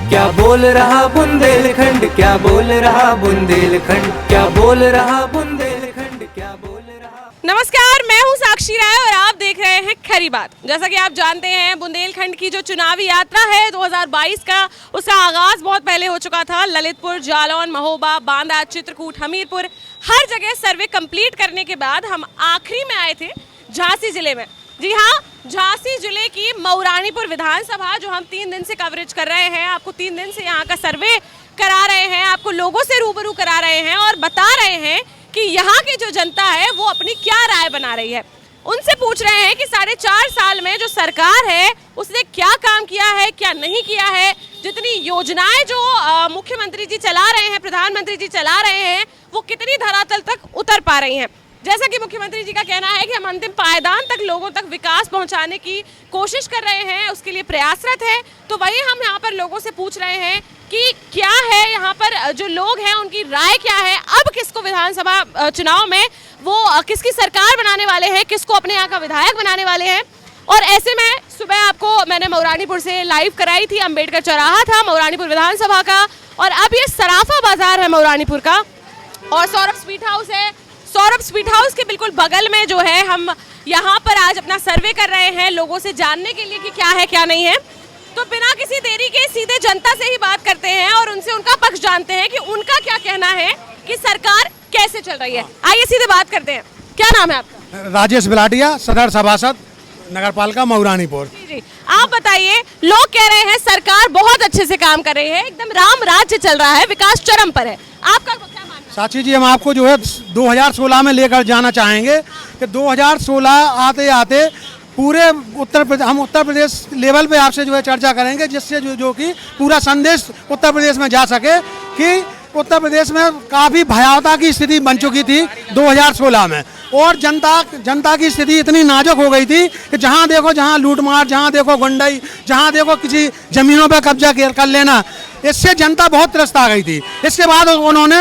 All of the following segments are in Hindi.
क्या बोल रहा बुंदेलखंड, क्या बोल रहा बुंदेलखंड, क्या बोल रहा बुंदेलखंड, क्या बोल रहा। नमस्कार, मैं हूं साक्षी राय और आप देख रहे हैं खरी बात। जैसा कि आप जानते हैं, बुंदेलखंड की जो चुनावी यात्रा है 2022 का, उसका आगाज बहुत पहले हो चुका था। ललितपुर, जालौन, महोबा, बांदा, चित्रकूट, हमीरपुर, हर जगह सर्वे कंप्लीट करने के बाद हम आखिरी में आए थे झांसी जिले में। जी हाँ, झांसी जिले की मऊरानीपुर विधानसभा, जो हम 3 दिन से कवरेज कर रहे हैं, आपको 3 दिन से यहाँ का सर्वे करा रहे हैं, आपको लोगों से रूबरू करा रहे हैं और बता रहे हैं कि यहाँ की जो जनता है वो अपनी क्या राय बना रही है। उनसे पूछ रहे हैं कि 4.5 साल में जो सरकार है उसने क्या काम किया है, क्या नहीं किया है, जितनी योजनाएं जो मुख्यमंत्री जी चला रहे हैं, प्रधानमंत्री जी चला रहे हैं, वो कितनी धरातल तक उतर पा रही हैं। जैसा कि मुख्यमंत्री जी का कहना है कि हम अंतिम पायदान तक लोगों तक विकास पहुंचाने की कोशिश कर रहे हैं, उसके लिए प्रयासरत है। तो वही हम यहाँ पर लोगों से पूछ रहे हैं कि क्या है यहाँ पर जो लोग हैं उनकी राय क्या है, अब किसको विधानसभा चुनाव में वो किसकी सरकार बनाने वाले हैं, किसको अपने यहाँ का विधायक बनाने वाले हैं। और ऐसे में सुबह आपको मैंने मऊरानीपुर से लाइव कराई थी, अम्बेडकर चौराहा था मऊरानीपुर विधानसभा का, और अब ये सराफा बाजार है मऊरानीपुर का और सौरभ स्वीट हाउस है। सौरभ स्वीट हाउस के बिल्कुल बगल में जो है, हम यहाँ पर आज अपना सर्वे कर रहे हैं लोगों से जानने के लिए कि क्या है क्या नहीं है। तो बिना किसी देरी के सीधे जनता से ही बात करते हैं और उनसे उनका पक्ष जानते हैं कि उनका क्या कहना है कि सरकार कैसे चल रही है। आइए सीधे बात करते हैं। क्या नाम है आपका? राजेश बिलाटिया, सदर सभासद, नगर पालिका मऊरानीपुर। जी, आप बताइए, लोग कह रहे हैं सरकार बहुत अच्छे से काम कर रही है, एकदम राम राज्य चल रहा है, विकास चरम पर है, आपका क्या मानना है? साक्षी जी, हम आपको जो है 2016 में लेकर जाना चाहेंगे कि 2016 आते आते पूरे हम उत्तर प्रदेश लेवल पे आपसे जो है चर्चा करेंगे, जिससे जो कि पूरा संदेश उत्तर प्रदेश में जा सके कि उत्तर प्रदेश में काफ़ी भयावता की स्थिति बन चुकी थी 2016 में, और जनता की स्थिति इतनी नाजुक हो गई थी कि जहाँ देखो जहाँ लूटमार, जहाँ देखो गुंडाई, जहाँ देखो किसी ज़मीनों पर कब्जा कर लेना, इससे जनता बहुत त्रस्त आ गई थी। इसके बाद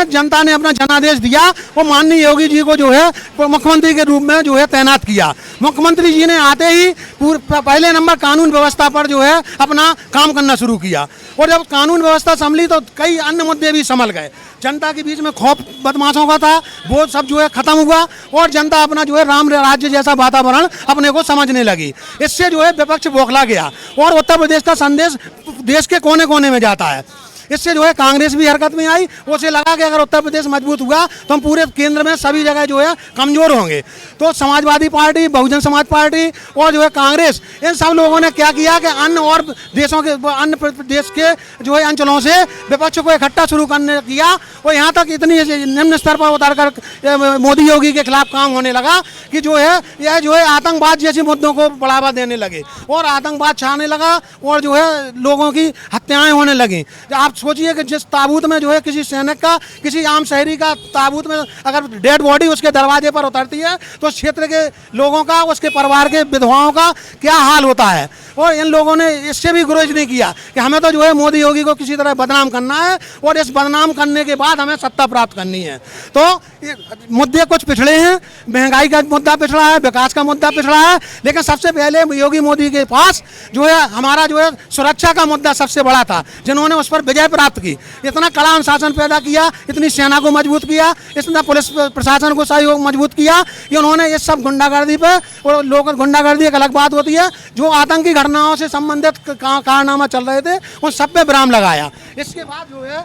जनता ने अपना जनादेश दिया और माननीय योगी जी को जो है मुख्यमंत्री के रूप में जो है तैनात किया। मुख्यमंत्री जी ने आते ही पहले नंबर कानून व्यवस्था पर जो है अपना काम करना शुरू किया, और जब कानून व्यवस्था संभली तो कई अन्य मुद्दे भी संभल गए। जनता के बीच में खौफ बदमाशों का था, वो सब जो है खत्म हुआ और जनता अपना जो है राम राज्य जैसा वातावरण अपने को समझने लगी। इससे जो है विपक्ष बौखला गया और उत्तर प्रदेश का संदेश देश के कोने कोने में जाता है। इससे जो है कांग्रेस भी हरकत में आई, उसे लगा कि अगर उत्तर प्रदेश मजबूत हुआ तो हम पूरे केंद्र में सभी जगह जो है कमजोर होंगे। तो समाजवादी पार्टी, बहुजन समाज पार्टी और जो है कांग्रेस, इन सब लोगों ने क्या किया कि अन्य देश के जो है अंचलों से विपक्ष को इकट्ठा शुरू करने किया, और यहाँ तक इतनी निम्न स्तर पर उतरकर मोदी योगी के खिलाफ काम होने लगा कि जो है यह जो है आतंकवाद जैसे मुद्दों को बढ़ावा देने लगे और आतंकवाद छाने लगा और जो है लोगों की हत्याएं होने लगी। आप सोचिए कि जिस ताबूत में जो है किसी सैनिक का, किसी आम शहरी का ताबूत में अगर डेड बॉडी उसके दरवाजे पर उतरती है तो क्षेत्र के लोगों का, उसके परिवार के विधवाओं का क्या हाल होता है। और इन लोगों ने इससे भी गुरेज नहीं किया कि हमें तो जो है मोदी योगी को किसी तरह बदनाम करना है और इस बदनाम करने के बाद हमें सत्ता प्राप्त करनी है। तो मुद्दे कुछ पिछड़े हैं, महंगाई का मुद्दा पिछड़ा है, विकास का मुद्दा पिछड़ा है, लेकिन सबसे पहले योगी मोदी के पास जो है हमारा जो है सुरक्षा का मुद्दा सबसे बड़ा था, जिन्होंने उस पर विजय प्राप्त की। इतना कड़ा अनुशासन पैदा किया, इतनी सेना को मजबूत किया, इतना पुलिस प्रशासन को सहयोग मजबूत किया कि उन्होंने इस सब गुंडागर्दी पे, और लोग गुंडागर्दी एक अलग बात होती है, जो आतंकी घटनाओं से संबंधित कारनामा चल रहे थे उन सब पे विराम लगाया। इसके बाद जो है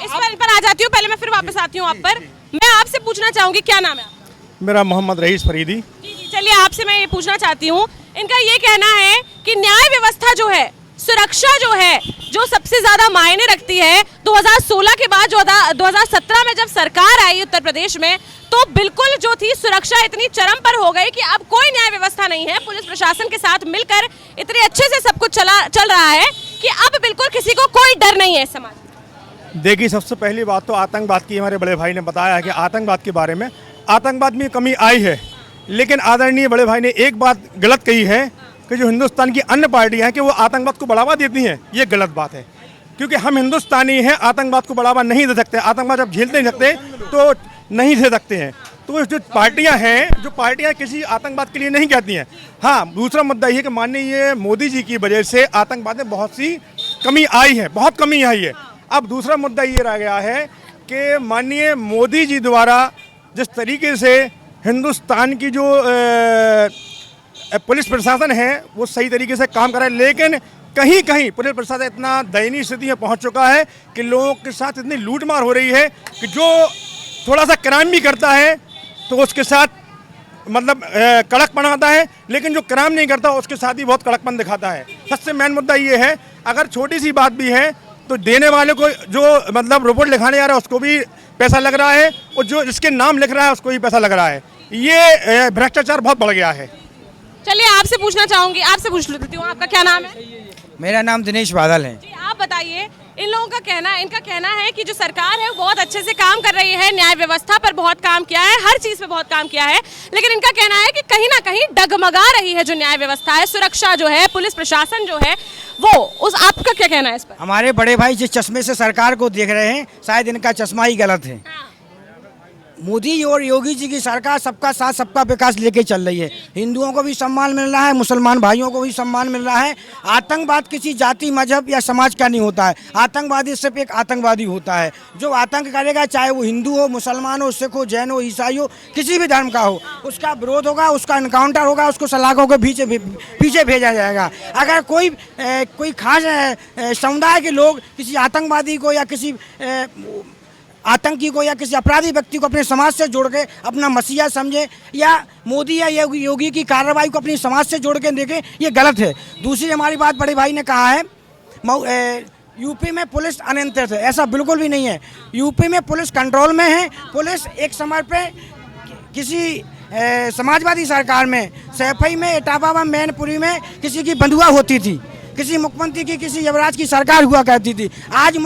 इस पर आ जाती हूँ, पहले मैं फिर वापस आती हूँ आप पर। मैं आपसे पूछना चाहूंगी, क्या नाम है आपका? मेरा मोहम्मद रईस फरीदी। जी, चलिए आपसे मैं ये पूछना चाहती हूँ, इनका ये कहना है कि न्याय व्यवस्था जो है, सुरक्षा जो है, जो सबसे ज्यादा मायने रखती है, 2016 के बाद 2017 में जब सरकार आई उत्तर प्रदेश में, तो बिल्कुल जो थी सुरक्षा इतनी चरम पर हो गई कि अब कोई न्याय व्यवस्था नहीं है। पुलिस प्रशासन के साथ मिलकर इतने अच्छे से सब कुछ चल रहा है कि अब बिल्कुल किसी को कोई डर नहीं है समाज। देखिए, सबसे पहली बात तो आतंकवाद की, हमारे बड़े भाई ने बताया है कि आतंकवाद के बारे में, आतंकवाद में कमी आई है, लेकिन आदरणीय बड़े भाई ने एक बात गलत कही है कि जो हिंदुस्तान की अन्य पार्टियां हैं कि वो आतंकवाद को बढ़ावा देती हैं। ये गलत बात है, क्योंकि हम हिंदुस्तानी हैं, आतंकवाद को बढ़ावा नहीं दे सकते। आतंकवाद जब झेलते नहीं सकते तो नहीं दे सकते हैं। तो जो पार्टियां हैं, जो पार्टियां किसी आतंकवाद के लिए नहीं कहती हैं। हाँ, दूसरा मुद्दा ये है कि माननीय मोदी जी की वजह से आतंकवाद में बहुत सी कमी आई है, बहुत कमी आई है। अब दूसरा मुद्दा ये रह गया है कि माननीय मोदी जी द्वारा जिस तरीके से हिंदुस्तान की जो पुलिस प्रशासन है वो सही तरीके से काम कर रहा है, लेकिन कहीं कहीं पुलिस प्रशासन इतना दयनीय स्थिति में पहुंच चुका है कि लोगों के साथ इतनी लूटमार हो रही है कि जो थोड़ा सा क्राइम भी करता है तो उसके साथ मतलब कड़कपन आता है, लेकिन जो क्राइम नहीं करता उसके साथ ही बहुत कड़कपन दिखाता है। सबसे मेन मुद्दा ये है, अगर छोटी सी बात भी है तो देने वाले को जो मतलब रिपोर्ट लिखाने जा रहा है उसको भी पैसा लग रहा है, और जो इसके नाम लिख रहा है उसको भी पैसा लग रहा है। ये भ्रष्टाचार बहुत बढ़ गया है। चलिए आपसे पूछना चाहूंगी, आपसे पूछ लेती हूँ, आपका क्या नाम है? मेरा नाम दिनेश बादल है। जी आप बताइए, इन लोगों का इनका कहना है कि जो सरकार है वो बहुत अच्छे से काम कर रही है, न्याय व्यवस्था पर बहुत काम किया है, हर चीज पे बहुत काम किया है, लेकिन इनका कहना है कि कहीं ना कहीं डगमगा रही है जो न्याय व्यवस्था है, सुरक्षा जो है, पुलिस प्रशासन जो है वो उस आपका क्या कहना है इस पर? हमारे बड़े भाई जिस चश्मे से सरकार को देख रहे हैं शायद इनका चश्मा ही गलत है। मोदी और योगी जी की सरकार सबका साथ सबका विकास लेके चल रही है। हिंदुओं को भी सम्मान मिल रहा है, मुसलमान भाइयों को भी सम्मान मिल रहा है। आतंकवाद किसी जाति, मजहब या समाज का नहीं होता है। आतंकवादी सिर्फ एक आतंकवादी होता है जो आतंक करेगा, चाहे वो हिंदू हो, मुसलमान हो, सिख हो, जैन हो, ईसाई हो, किसी भी धर्म का हो, उसका विरोध होगा, उसका इनकाउंटर होगा, उसको सलाखों के पीछे भेजा जाएगा। अगर कोई खास समुदाय के लोग किसी आतंकवादी को या किसी आतंकी को या किसी अपराधी व्यक्ति को अपने समाज से जोड़ के अपना मसीहा समझे या मोदी या योगी की कार्रवाई को अपनी समाज से जोड़ के देखें, ये गलत है। दूसरी हमारी बात बड़े भाई ने कहा है यूपी में पुलिस अनियंत्रित है, ऐसा बिल्कुल भी नहीं है। यूपी में पुलिस कंट्रोल में है। पुलिस एक समय पे किसी समाजवादी सरकार में सैफई में, इटावा में, मैनपुरी में किसी की बंधुआ होती थी, किसी मुख्यमंत्री की, किसी युवराज की सरकार हुआ करती थी। आज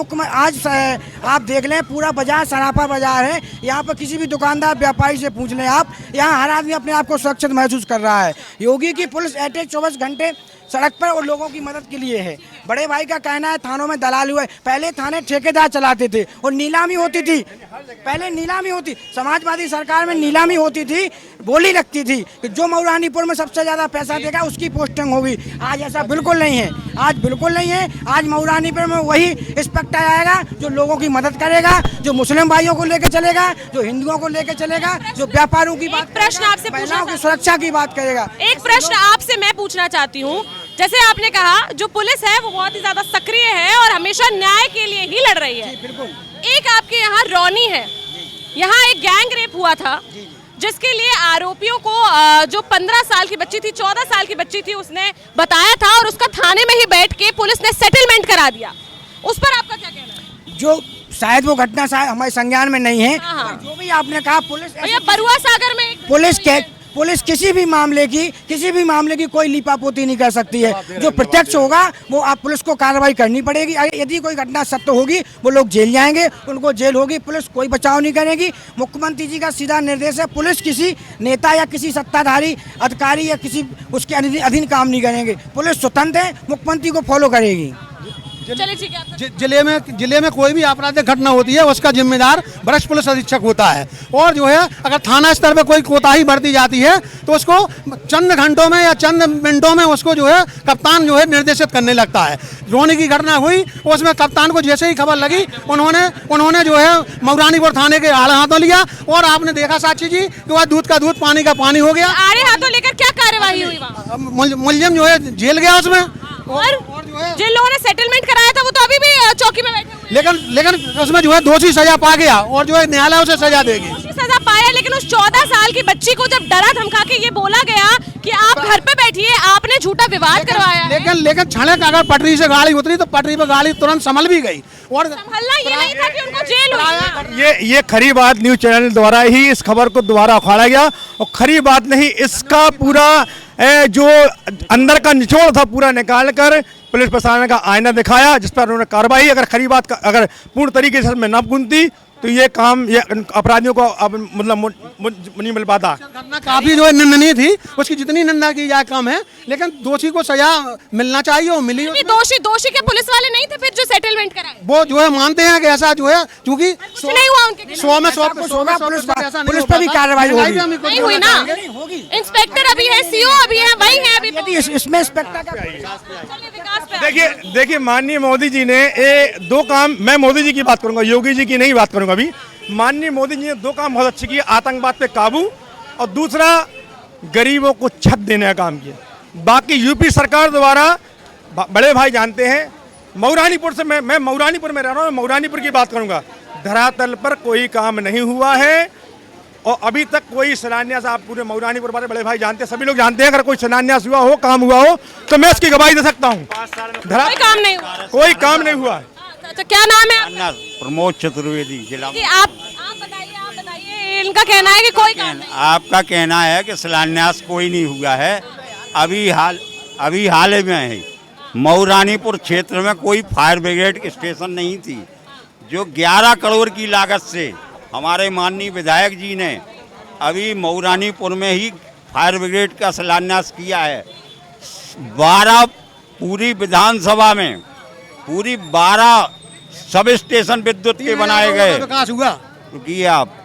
आप देख लें पूरा बाजार सराफा बाजार है। यहाँ पर किसी भी दुकानदार व्यापारी से पूछ लें आप, यहाँ हर आदमी अपने आप को सुरक्षित महसूस कर रहा है। योगी की पुलिस 24 घंटे सड़क पर और लोगों की मदद के लिए है। बड़े भाई का कहना है थानों में दलाल हुए, पहले थाने ठेकेदार चलाते थे और नीलामी होती थी। पहले नीलामी होती, समाजवादी सरकार में नीलामी होती थी, बोली लगती थी कि जो मऊरानीपुर में सबसे ज़्यादा पैसा देगा उसकी पोस्टिंग होगी। आज ऐसा बिल्कुल नहीं है, आज बिल्कुल नहीं है। आज मऊरानीपुर में वही इंस्पेक्टर आएगा जो लोगों की मदद करेगा, जो मुस्लिम भाइयों को लेकर चलेगा, जो हिंदुओं को लेकर चलेगा, जो व्यापारियों की बात, प्रश्न आपसे महिलाओं की सुरक्षा की बात करेगा। एक प्रश्न आपसे मैं पूछना चाहती हूँ, जैसे आपने कहा जो पुलिस है वो बहुत ही ज्यादा सक्रिय है और हमेशा न्याय के लिए ही लड़ रही है। एक आपके यहाँ रौनी है, यहाँ एक गैंग रेप हुआ था जिसके लिए आरोपियों को जो 15 साल की बच्ची थी, 14 साल की बच्ची थी, उसने बताया था और उसका थाने में ही बैठ के पुलिस ने सेटलमेंट करा दिया। उस पर आपका क्या कहना है? जो शायद वो घटना शायद हमारे संज्ञान में नहीं है, जो भी आपने कहा पुलिस बरुआ सागर में पुलिस किसी भी मामले की कोई लीपापोती नहीं कर सकती है। जो प्रत्यक्ष होगा वो आप पुलिस को कार्रवाई करनी पड़ेगी। यदि कोई घटना सत्य होगी वो लोग जेल जाएंगे, उनको जेल होगी, पुलिस कोई बचाव नहीं करेगी। मुख्यमंत्री जी का सीधा निर्देश है, पुलिस किसी नेता या किसी सत्ताधारी अधिकारी या किसी उसके अधीन काम नहीं करेंगे। पुलिस स्वतंत्र है, मुख्यमंत्री को फॉलो करेगी। चलिए ठीक है। जिले में कोई भी आपराधिक घटना होती है उसका जिम्मेदार वरिष्ठ पुलिस अधीक्षक होता है, और जो है अगर थाना स्तर पर कोई कोताही बरती जाती है तो उसको चंद घंटों में या चंद मिनटों में उसको जो है कप्तान जो है निर्देशित करने लगता है। रोनी की घटना हुई, उसमें कप्तान को जैसे ही खबर लगी उन्होंने जो है मऊरानीपुर थाने के आड़े हाथों लिया, और आपने देखा साक्षी जी कि वह दूध का दूध पानी का पानी हो गया। आड़े हाथों लेकर क्या कार्यवाही हुई वहाँ? मुलजिम जो है जेल गया उसमें, और जिन लोगों ने सेटलमेंट कराया था वो तो अभी भी चौकी में बैठे हुए हैं। लेकिन उसमें जो है दोषी सजा पा गया और जो है न्यायालय उसे सजा देगी। सजा पाया, लेकिन उस 14 साल की बच्ची को जब डरा धमका के ये बोला गया कि आप घर पे बैठिए, आपने झूठा विवाद करवाया। लेकिन क्षणिक अगर पटरी से गाड़ी उतरी तो पटरी पर गाड़ी तुरंत संभल भी गई, और संभलना ये नहीं था कि उनको जेल हुई। ये खरी बात न्यूज चैनल द्वारा ही इस खबर को दोबारा उखाड़ा गया, और खरी बात नहीं, इसका पूरा जो अंदर का निचोड़ था पूरा निकाल कर पुलिस प्रशासन का आईना दिखाया, जिस पर उन्होंने कार्रवाई, अगर खरी बात अगर पूर्ण तरीके से में न गुनती तो ये काम ये अपराधियों को अब मतलब नहीं मिल पाता। घटना काफी जो है निंदनीय थी, उसकी जितनी निंदा की जाए कम है, लेकिन दोषी को सजा मिलना चाहिए और मिली। नहीं, दोषी के पुलिस वाले नहीं थे फिर जो सेटलमेंट कराए? वो जो है मानते हैं कि ऐसा जो है, क्योंकि कुछ नहीं हुआ उनके खिलाफ? 100 में 100 पुलिस पर भी कार्रवाई होगी। नहीं हुई ना, इंस्पेक्टर अभी है, सीओ अभी है, वही है अभी। यदि इसमें इंस्पेक्टर का चलिए विकास पे देखिए माननीय मोदी जी ने दो काम, मैं मोदी जी की बात करूंगा, योगी जी की नहीं बात करूंगा अभी। माननीय मोदी जी ने दो काम बहुत अच्छे किए, आतंकवाद पे काबू और दूसरा गरीबों को छत देने का काम किया। बाकी यूपी सरकार द्वारा बड़े भाई जानते हैं, मऊरानीपुर से मैं मऊरानीपुर में रह रहा हूँ, मऊरानीपुर की बात करूंगा, धरातल पर कोई काम नहीं हुआ है और अभी तक कोई शिलान्यास, आप पूरे मऊरानीपुर वाले बड़े भाई जानते हैं, सभी लोग जानते हैं, अगर कोई शिलान्यास हुआ हो, काम हुआ हो तो मैं इसकी गवाही दे सकता हूँ। कोई काम नहीं हुआ, कोई काम नहीं हुआ। तो क्या नाम है आपका? प्रमोद चतुर्वेदी जिला। आप बताइए, इनका कहना है कि कोई काम नहीं। आपका कहना है कि शिलान्यास कोई नहीं हुआ है। अभी हाल ही में है मऊरानीपुर क्षेत्र में कोई फायर ब्रिगेड स्टेशन नहीं थी, जो 11 करोड़ की लागत से हमारे माननीय विधायक जी ने अभी मऊरानीपुर में ही फायर ब्रिगेड का शिलान्यास किया है। 12 पूरी विधानसभा में पूरी 12 सब स्टेशन विद्युत के बनाए गए, विकास हुआ रुकिए आप।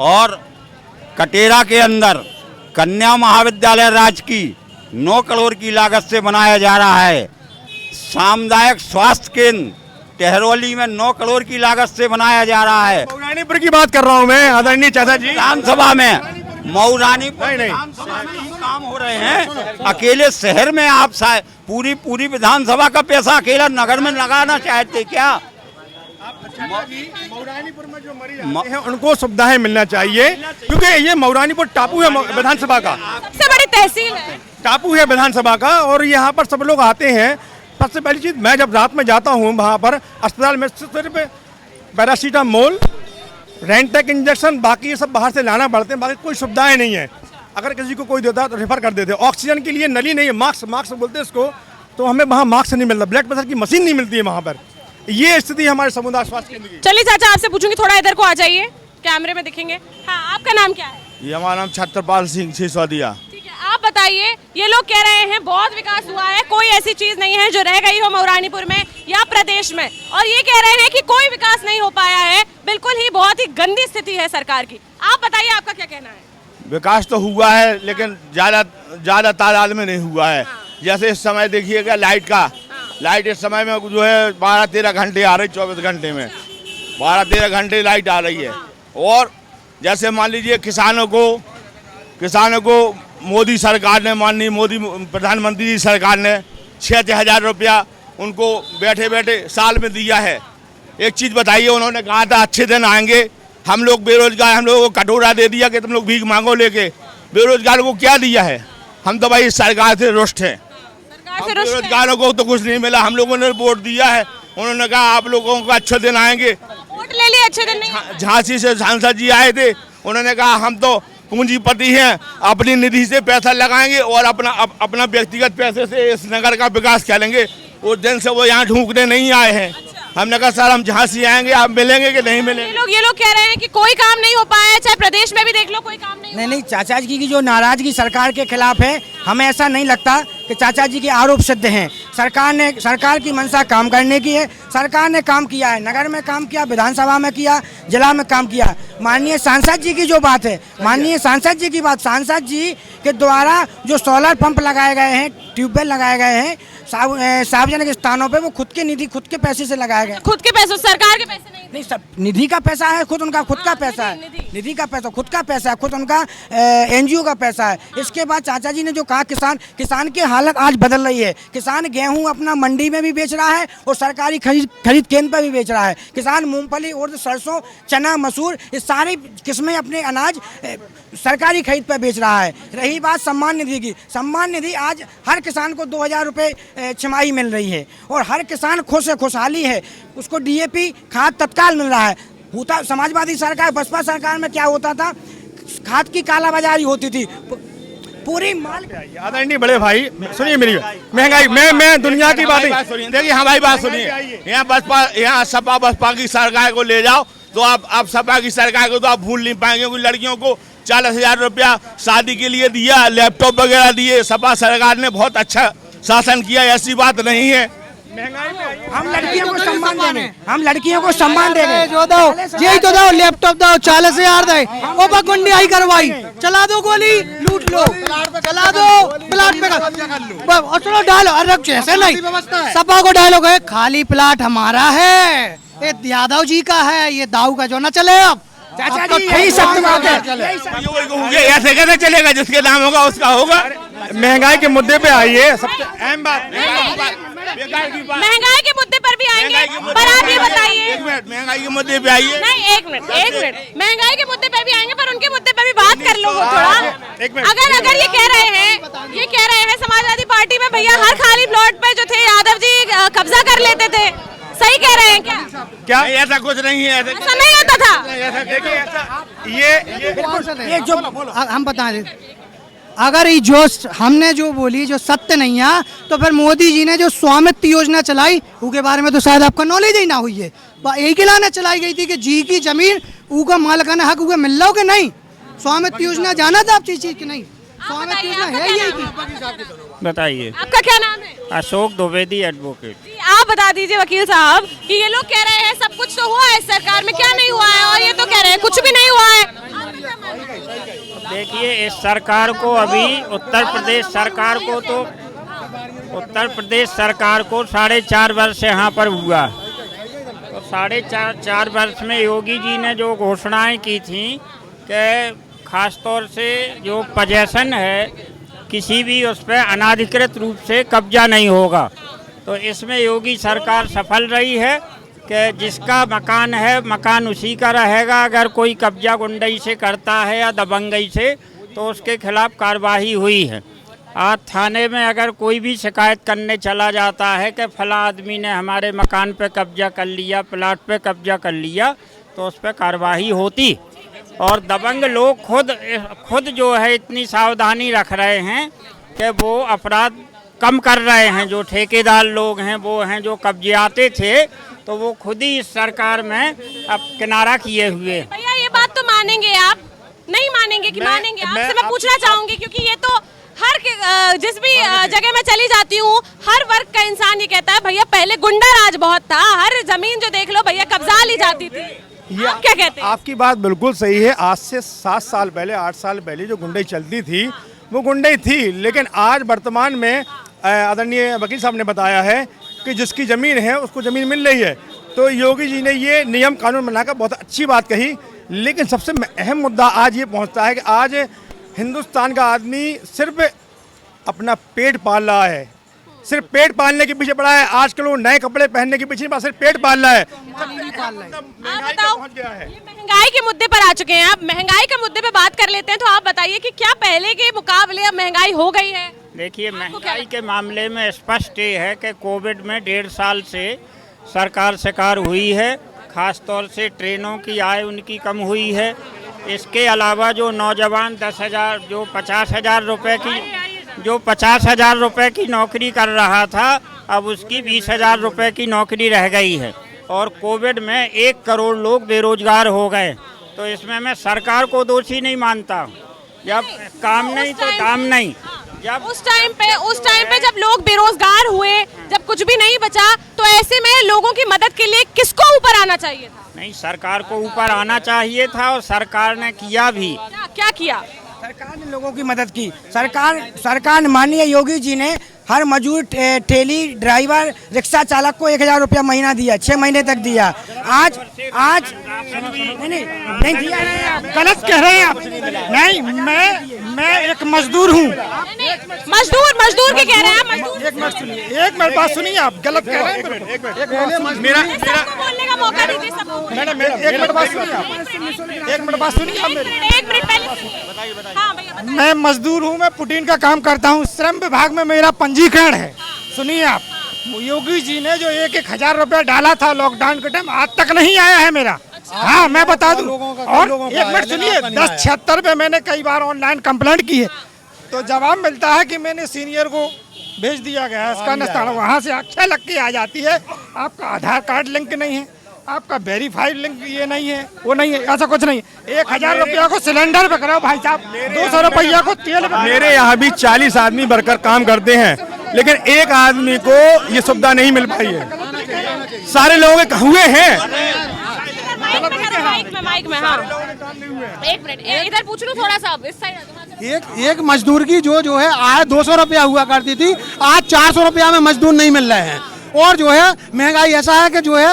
और कटेरा के अंदर कन्या महाविद्यालय राजकीय 9 करोड़ की लागत से बनाया जा रहा है। सामुदायिक स्वास्थ्य केंद्र टहरौली में 9 करोड़ की लागत से बनाया जा रहा है। मऊरानीपुर की बात कर रहा हूँ मैं, आदरणीय चाचा जी। विधानसभा में मऊरानीपुर विधानसभा में ही काम हो रहे हैं। अकेले शहर में आप पूरी विधानसभा का पैसा अकेला नगर में लगाना चाहते क्या? मऊरानीपुर में जो मरीज आते हैं उनको सुविधाएं मिलना चाहिए, क्योंकि ये मऊरानीपुर टापू है विधानसभा का, सबसे बड़ी तहसील है, टापू है विधानसभा का, और यहाँ पर सब लोग आते हैं। सबसे पहली चीज, मैं जब रात में जाता हूँ वहाँ पर अस्पताल में सिर्फ पैरासीटामोल, रेंटेक इंजेक्शन, बाकी ये सब बाहर से लाना पड़ते हैं, बाकी कोई सुविधाएं नहीं है। अगर किसी को कोई देता है तो रेफर कर देते हैं। ऑक्सीजन के लिए नली नहीं है, मास्क बोलते हैं इसको, तो हमें वहाँ मास्क नहीं मिलता, ब्लड प्रेशर की मशीन नहीं मिलती है वहाँ पर। ये स्थिति हमारे समुदाय स्वास्थ्य केंद्र की। चलिए चाचा आपसे पूछूंगी, थोड़ा इधर को आ जाइए, कैमरे में दिखेंगे। हाँ, आपका नाम क्या है? ये हमारा नाम छत्रपाल सिंह सिसोदिया। ठीक है, आप बताइए, ये लोग कह रहे हैं बहुत विकास हुआ है, कोई ऐसी चीज नहीं है जो रह गई हो मऊरानीपुर में या प्रदेश में, और ये कह रहे हैं कि कोई विकास नहीं हो पाया है, बिल्कुल ही बहुत ही गंदी स्थिति है सरकार की। आप बताइए, आपका क्या कहना है? विकास तो हुआ है, लेकिन ज्यादा तादाद में नहीं हुआ है। जैसे इस समय देखिएगा लाइट का, लाइट इस समय में जो है 12-13 घंटे आ रही, 24 घंटे में 12-13 घंटे लाइट आ रही है। और जैसे मान लीजिए किसानों को मोदी सरकार ने, माननीय मोदी प्रधानमंत्री जी सरकार ने 6-6 हज़ार रुपया उनको बैठे बैठे साल में दिया है। एक चीज़ बताइए, उन्होंने कहा था अच्छे दिन आएंगे, हम लोग बेरोजगार, हम लोगों को कटोरा दे दिया कि तुम लोग भीख मांगो लेके। बेरोजगारों को क्या दिया है? हम तो भाई सरकार से रुष्ट हैं, बेरोजगारों को तो कुछ नहीं मिला। हम लोगों ने वोट दिया है, उन्होंने कहा आप लोगों को अच्छे दिन आएंगे, वोट ले लिए, अच्छे दिन नहीं। झांसी से सांसद जी आए थे, उन्होंने कहा हम तो पूंजीपति हैं, अपनी निधि से पैसा लगाएंगे और अपना व्यक्तिगत पैसे से इस नगर का विकास करेंगे। उस दिन से वो यहाँ ढूंढने नहीं आए हैं। हमने कहा सर हम झांसी आएंगे, आप मिलेंगे कि नहीं मिलेंगे? ये लोग कह रहे हैं कि कोई काम नहीं हो पाया है, चाहे प्रदेश में भी देख लो कोई काम नहीं। नहीं, चाचा जी की जो नाराजगी सरकार के खिलाफ है, हमें ऐसा नहीं लगता कि चाचा जी के आरोप सिद्ध हैं। सरकार की मंशा काम करने की है, सरकार ने काम किया है, नगर में काम किया, विधानसभा में किया, जिला में काम किया। माननीय सांसद जी की जो बात है, माननीय सांसद जी की बात, सांसद जी के द्वारा जो सोलर पंप लगाए गए हैं, ट्यूबवेल लगाए गए हैं सार्वजनिक स्थानों पे, वो खुद के निधि, खुद के पैसे से लगाए गए। खुद के पैसों, सरकार के पैसे नहीं, सब निधि का पैसा है, खुद उनका खुद का पैसा है, निधि का पैसा खुद का पैसा है, खुद उनका एनजीओ का पैसा है। इसके बाद चाचा जी ने जो कहा, किसान की हालत आज बदल रही है। किसान गेहूं अपना मंडी में भी बेच रहा है और सरकारी खरीद केंद्र पर भी बेच रहा है। किसान मूंगफली, उड़द, सरसों, चना, मसूर, ये सारी किस्में अपने अनाज सरकारी खरीद पर बेच रहा है। रही बात सम्मान निधि की, सम्मान निधि आज हर किसान को 2000 रुपये छमाही मिल रही है और हर किसान खुशहाली है। उसको डीएपी खाद तत्काल मिल रहा है। होता समाजवादी सरकार, बसपा सरकार में क्या होता था, खाद की कालाबाजारी होती थी, पूरी माल। आदरणीय बड़े भाई सुनिए मेरी महंगाई, मैं दुनिया की बात देखिए हमारी बात सुनिए। यहाँ सपा बसपा की सरकार को ले जाओ, तो आप सपा की सरकार को तो आप भूल नहीं पाएंगे, क्योंकि लड़कियों को 40,000 रुपया शादी के लिए दिया, लैपटॉप वगैरह दिए। सपा सरकार ने बहुत अच्छा शासन किया, ऐसी बात नहीं है। हम लड़कियों को सम्मान देंगे, हम लड़कियों को सम्मान देंगे। जो दो यही तो दो, लैपटॉप दो, 40,000 दे, ओ बगुंडी आई करवाई, चला दो गोली, लूट लो, चला दो प्लाट पे कर, और चलो डालो, अरे ऐसे नहीं, सपा को डायलॉग है, खाली प्लाट हमारा है, ये यादव जी का है, ये दाऊ का जो ना चले। अब चाचा जी यही सत्य बात है। ये ऐसे कैसे चलेगा, जिसके नाम होगा उसका होगा। महंगाई के मुद्दे पे आइए, सबसे अहम बात महंगाई के मुद्दे पर भी आएंगे, पर आप ये बताइए, महंगाई के मुद्दे पे आइए। नहीं एक मिनट, महंगाई के मुद्दे पे भी आएंगे, पर उनके मुद्दे पे भी बात कर लो थोड़ा। अगर ये कह रहे हैं समाजवादी पार्टी में भैया हर खाली प्लॉट पे जो थे यादव जी कब्जा कर लेते थे, सही कह रहे हैं क्या? ऐसा कुछ नहीं है, ऐसा नहीं होता था। ये जो हम बता दें, अगर ये जो हमने जो बोली जो सत्य नहीं है, तो फिर मोदी जी ने जो स्वामित्व योजना चलाई उसके बारे में तो शायद आपका नॉलेज ही ना हुई है। एक ही लाना चलाई गई थी कि जी की जमीन उनका मालिकाना हक उनके मिल रहा हो कि नहीं। स्वामित्व योजना जाना था आप चीज की नहीं, स्वामित्व योजना है यही की। बताइए, आपका क्या नाम है? अशोक द्विवेदी एडवोकेट। जी, आप बता दीजिए वकील साहब कि ये लोग कह रहे हैं सब कुछ तो हुआ है सरकार में, क्या नहीं हुआ है, और ये तो कह रहे हैं कुछ भी नहीं हुआ है। देखिए, इस सरकार को अभी उत्तर प्रदेश सरकार को 4.5 वर्ष यहाँ पर हुआ, तो 4.5 वर्ष में योगी जी ने जो घोषणाएं की थी कि खासतौर से जो पोजेशन है किसी भी उस पर अनाधिकृत रूप से कब्जा नहीं होगा, तो इसमें योगी सरकार सफल रही है कि जिसका मकान है मकान उसी का रहेगा। अगर कोई कब्जा गुंडई से करता है या दबंगई से तो उसके खिलाफ कार्रवाई हुई है। आज थाने में अगर कोई भी शिकायत करने चला जाता है कि फला आदमी ने हमारे मकान पे कब्जा कर लिया, प्लाट पे कब्जा कर लिया, तो उस पर कार्रवाई होती। और दबंग लोग खुद जो है इतनी सावधानी रख रहे हैं कि वो अपराध कम कर रहे हैं। जो ठेकेदार लोग हैं वो हैं जो कब्जियाते थे, तो वो खुद ही इस सरकार में अब किनारा किए हुए। भैया ये बात तो मानेंगे आप, नहीं मानेंगे कि मानेंगे? आपसे मैं पूछना चाहूंगी, क्योंकि ये तो हर जिस भी जगह मैं चली जाती हूँ हर वर्ग का इंसान ये कहता है भैया पहले गुंडा राज बहुत था, हर जमीन जो देख लो भैया कब्जा ली जाती थी। आप क्या कहते हैं? आपकी बात बिल्कुल सही है। आज से 7 साल पहले 8 साल पहले जो गुंडई चलती थी वो गुंडई थी, लेकिन आज वर्तमान में आदरणीय वकील साहब ने बताया है कि जिसकी ज़मीन है उसको ज़मीन मिल रही है। तो योगी जी ने ये नियम कानून बनाकर बहुत अच्छी बात कही, लेकिन सबसे अहम मुद्दा आज ये पहुंचता है कि आज हिंदुस्तान का आदमी सिर्फ अपना पेट पाल रहा है, सिर्फ पेट पालने के पीछे पड़ा है। आजकल वो नए कपड़े पहनने के पीछे सिर्फ पेट पाल रहा है। महंगाई का पहुंच गया है। महंगाई के मुद्दे पर आ चुके हैं आप, महंगाई के मुद्दे पे बात कर लेते हैं। तो आप बताइए कि क्या पहले के मुकाबले अब महंगाई हो गई है? देखिए, महंगाई के मामले में स्पष्ट ये है कि कोविड में 1.5 साल से सरकार शिकार हुई है। खास तौर से ट्रेनों की आय उनकी कम हुई है। इसके अलावा जो नौजवान 10,000 जो 50,000 रुपए की नौकरी कर रहा था, अब उसकी 20,000 रुपए की नौकरी रह गई है। और कोविड में 1 करोड़ लोग बेरोजगार हो गए। तो इसमें मैं सरकार को दोषी नहीं मानता। जब काम नहीं तो दाम नहीं। जब उस टाइम पे जब लोग बेरोजगार हुए, जब कुछ भी नहीं बचा, तो ऐसे में लोगों की मदद के लिए किसको ऊपर आना चाहिए था? नहीं, सरकार को ऊपर आना चाहिए था और सरकार ने किया भी। क्या किया? सरकार ने लोगों की मदद की। सरकार ने माननीय योगी जी ने हर मजदूर ठेली ड्राइवर रिक्शा चालक को 1,000 रुपया महीना दिया, 6 महीने तक दिया। आज नहीं दिया। गलत कह रहे हैं आप। नहीं, मैं एक मजदूर हूँ। मजदूर के कह रहे हैं आप? एक मिनट बात सुनिए, आप गलत कह रहे हैं। मेरा बोलने का मौका दीजिए सबको। मैडम एक मिनट बात सुनिए आप। एक मिनट बात सुनिए आप मेरी। 1 मिनट पहले। हाँ भैया बताइए। मैं मजदूर हूँ, मैं पुटीन का काम करता हूँ। श्रम विभाग में मेरा पंजीकरण है। सुनिए आप, योगी जी ने जो 1,000 रुपया डाला था लॉकडाउन के टाइम, आज तक नहीं आया है मेरा। हाँ, मैं बता दूं। और एक मिनट सुनिए, 1076 पे मैंने कई बार ऑनलाइन कंप्लेंट की है, तो जवाब मिलता है कि मैंने सीनियर को भेज दिया गया है। इसका निस्तारण वहाँ से अक्षय लग के आ जाती है, आपका आधार कार्ड लिंक नहीं है। आपका वेरीफाइड लिंक ये नहीं है, वो नहीं है, ऐसा कुछ नहीं। 1000 रुपया को सिलेंडर पे कराओ भाई साहब, 200 रुपया को तेल। मेरे यहाँ भी 40 आदमी वर्कर काम करते हैं, लेकिन एक आदमी को ये सुविधा नहीं मिल पाई है। सारे लोग हुए हैं। माइक में हाँ, एक मिनट इधर पूछ लूं थोड़ा सा, इस साइड। एक मजदूर की जो है आय 200 रुपया हुआ करती थी, आज 400 रुपया में मजदूर नहीं मिल रहे हैं। और जो है महंगाई ऐसा है कि जो है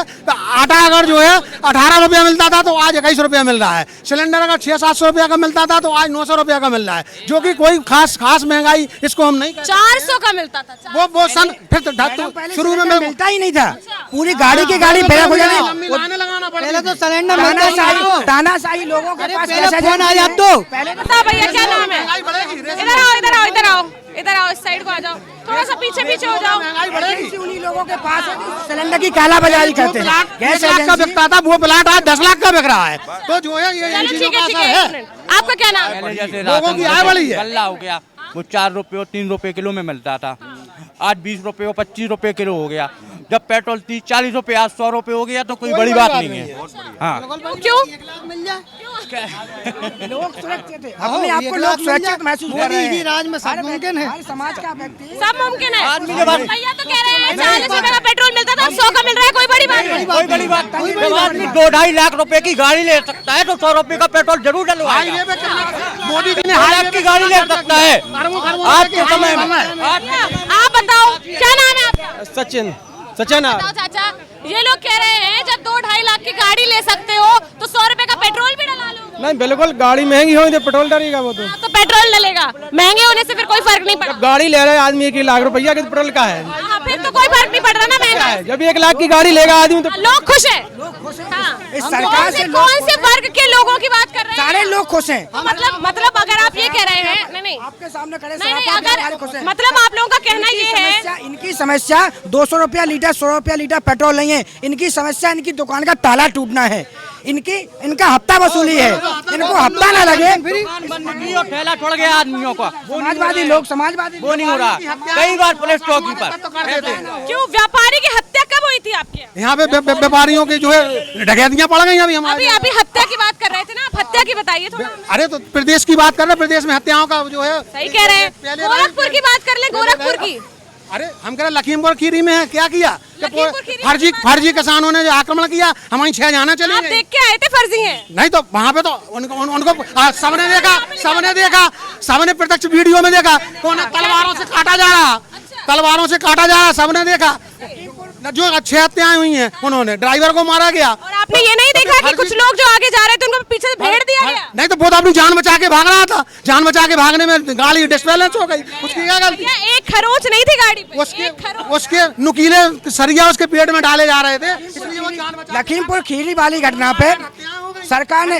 आटा अगर जो है 18 रुपया मिलता था तो आज 21 रुपया मिल रहा है। सिलेंडर अगर 600-700 रुपया का मिलता था तो आज 900 रुपया का मिल रहा है, जो कि कोई खास महंगाई इसको हम नहीं। 400 का मिलता था वो सन फिर शुरू में मिलता ही नहीं था। पूरी गाड़ी की गाड़ी पहले तो सिलेंडर तानाशाही लोगों के पास फोन आ जाए तो बता भैया क्या नाम है? इधर आओ, इस साइड को आ जाओ, थोड़ा सा पीछे हो जाओ। उन्हीं लोगों के पास सिलेंडर की कालाबाजारी करते हैं। 10 लाख का बिकता था, वो प्लाट आज 10 लाख का बिक रहा है। तो जो है ये चीजों का असर है। आपका क्या नाम है? जैसे लोगों की आय बढ़ी है। गल्ला हो गया, वो 4 रुपये और 3 रुपये किलो में मिलता था, आज 20 रुपये और 25 रुपये किलो हो गया। जब पेट्रोल 30-40 रुपये, आज 100 रुपये हो गया, तो कोई बड़ी बात नहीं है। हाँ, क्यों? लोग सुरक्षित है, अपने आप को लोग सुरक्षित महसूस कर रहे हैं। राज में सब मुमकिन है, समाज का व्यक्ति सब मुमकिन है। भैया तो कह रहे हैं 40 रुपए का पेट्रोल मिलता था, 100 का मिल रहा है, कोई बड़ी बात नहीं। कोई बड़ी बात नहीं। जब आदमी 2-2.5 लाख रुपए की गाड़ी ले सकता है तो 100 रुपए का पेट्रोल जरूर डलवाएगा। मोदी जी ने 2 लाख की गाड़ी ले सकता है आज के समय में। आप बताओ क्या नाम है आपका? सचिन बताओ चाचा, ये लोग कह रहे हैं जब 2-2.5 लाख की गाड़ी ले सकते हो तो 100 रुपए का पेट्रोल भी डला लो। नहीं, बिल्कुल गाड़ी महंगी होगी तो पेट्रोल डलेगा। वो तो पेट्रोल डलेगा, महंगे होने से फिर कोई फर्क नहीं पड़ा। गाड़ी ले रहे आदमी 1 लाख रुपया के पेट्रोल का है, फिर तो कोई फर्क नहीं पड़ रहा ना महंगा है। जब 1 लाख की गाड़ी लेगा आदमी तो लोग खुश है। इस सरकार से कौन से वर्ग के लोगों की बात कर रहे हैं? सारे लोग खुश हैं। मतलब अगर आप ये कह रहे हैं, नहीं आपके सामने खड़े अगर मतलब आप लोगों का कहना ये है, इनकी समस्या 200 रुपया लीटर, 100 रुपया लीटर पेट्रोल नहीं है। इनकी समस्या इनकी दुकान का ताला टूटना है, इनका हफ्ता वसूली है। इनको हफ्ता ना लगे, ठेला छोड़ गया आदमियों का। समाजवादी लोग, समाजवादी वो नहीं हो रहा, कई बार पुलिस चौकी पर। क्यों व्यापारी की हत्या कब हुई थी आपके यहाँ पे? व्यापारियों की जो है डकैतियाँ पड़ गई अभी हमारे। अभी हत्या की बात कर रहे थे ना, आप हत्या की बताइए थोड़ा। अरे तो प्रदेश की बात कर रहे, प्रदेश में हत्याओं का जो है सही कह रहे हैं। गोरखपुर की बात कर ले, गोरखपुर की। अरे हम कह रहे लखीमपुर खीरी में है, क्या किया? फर्जी किसानों ने जो आक्रमण किया, हमारी 6 जाना चली। आप देख के आए थे फर्जी हैं? नहीं तो वहाँ पे तो उनको सबने प्रत्यक्ष वीडियो में देखा, तलवारों से काटा जा रहा, सबने देखा। जो 6 हत्याएं हुई हैं, उन्होंने ड्राइवर को मारा गया। और आपने ये नहीं देखा कि कुछ लोग जो आगे जा रहे थे उनको पीछे से भेड़ दिया गया? नहीं तो वो तो अपनी जान बचा के भाग रहा था, जान बचा के भागने में गाड़ी डिसबैलेंस हो गई, उसकी क्या गलती? एक खरोच नहीं थी गाड़ी पे, उसके नुकीले सरिया उसके पेट में डाले जा रहे थे, इसलिए वो जान बचा। लखीमपुर खीरी वाली घटना पे सरकार ने,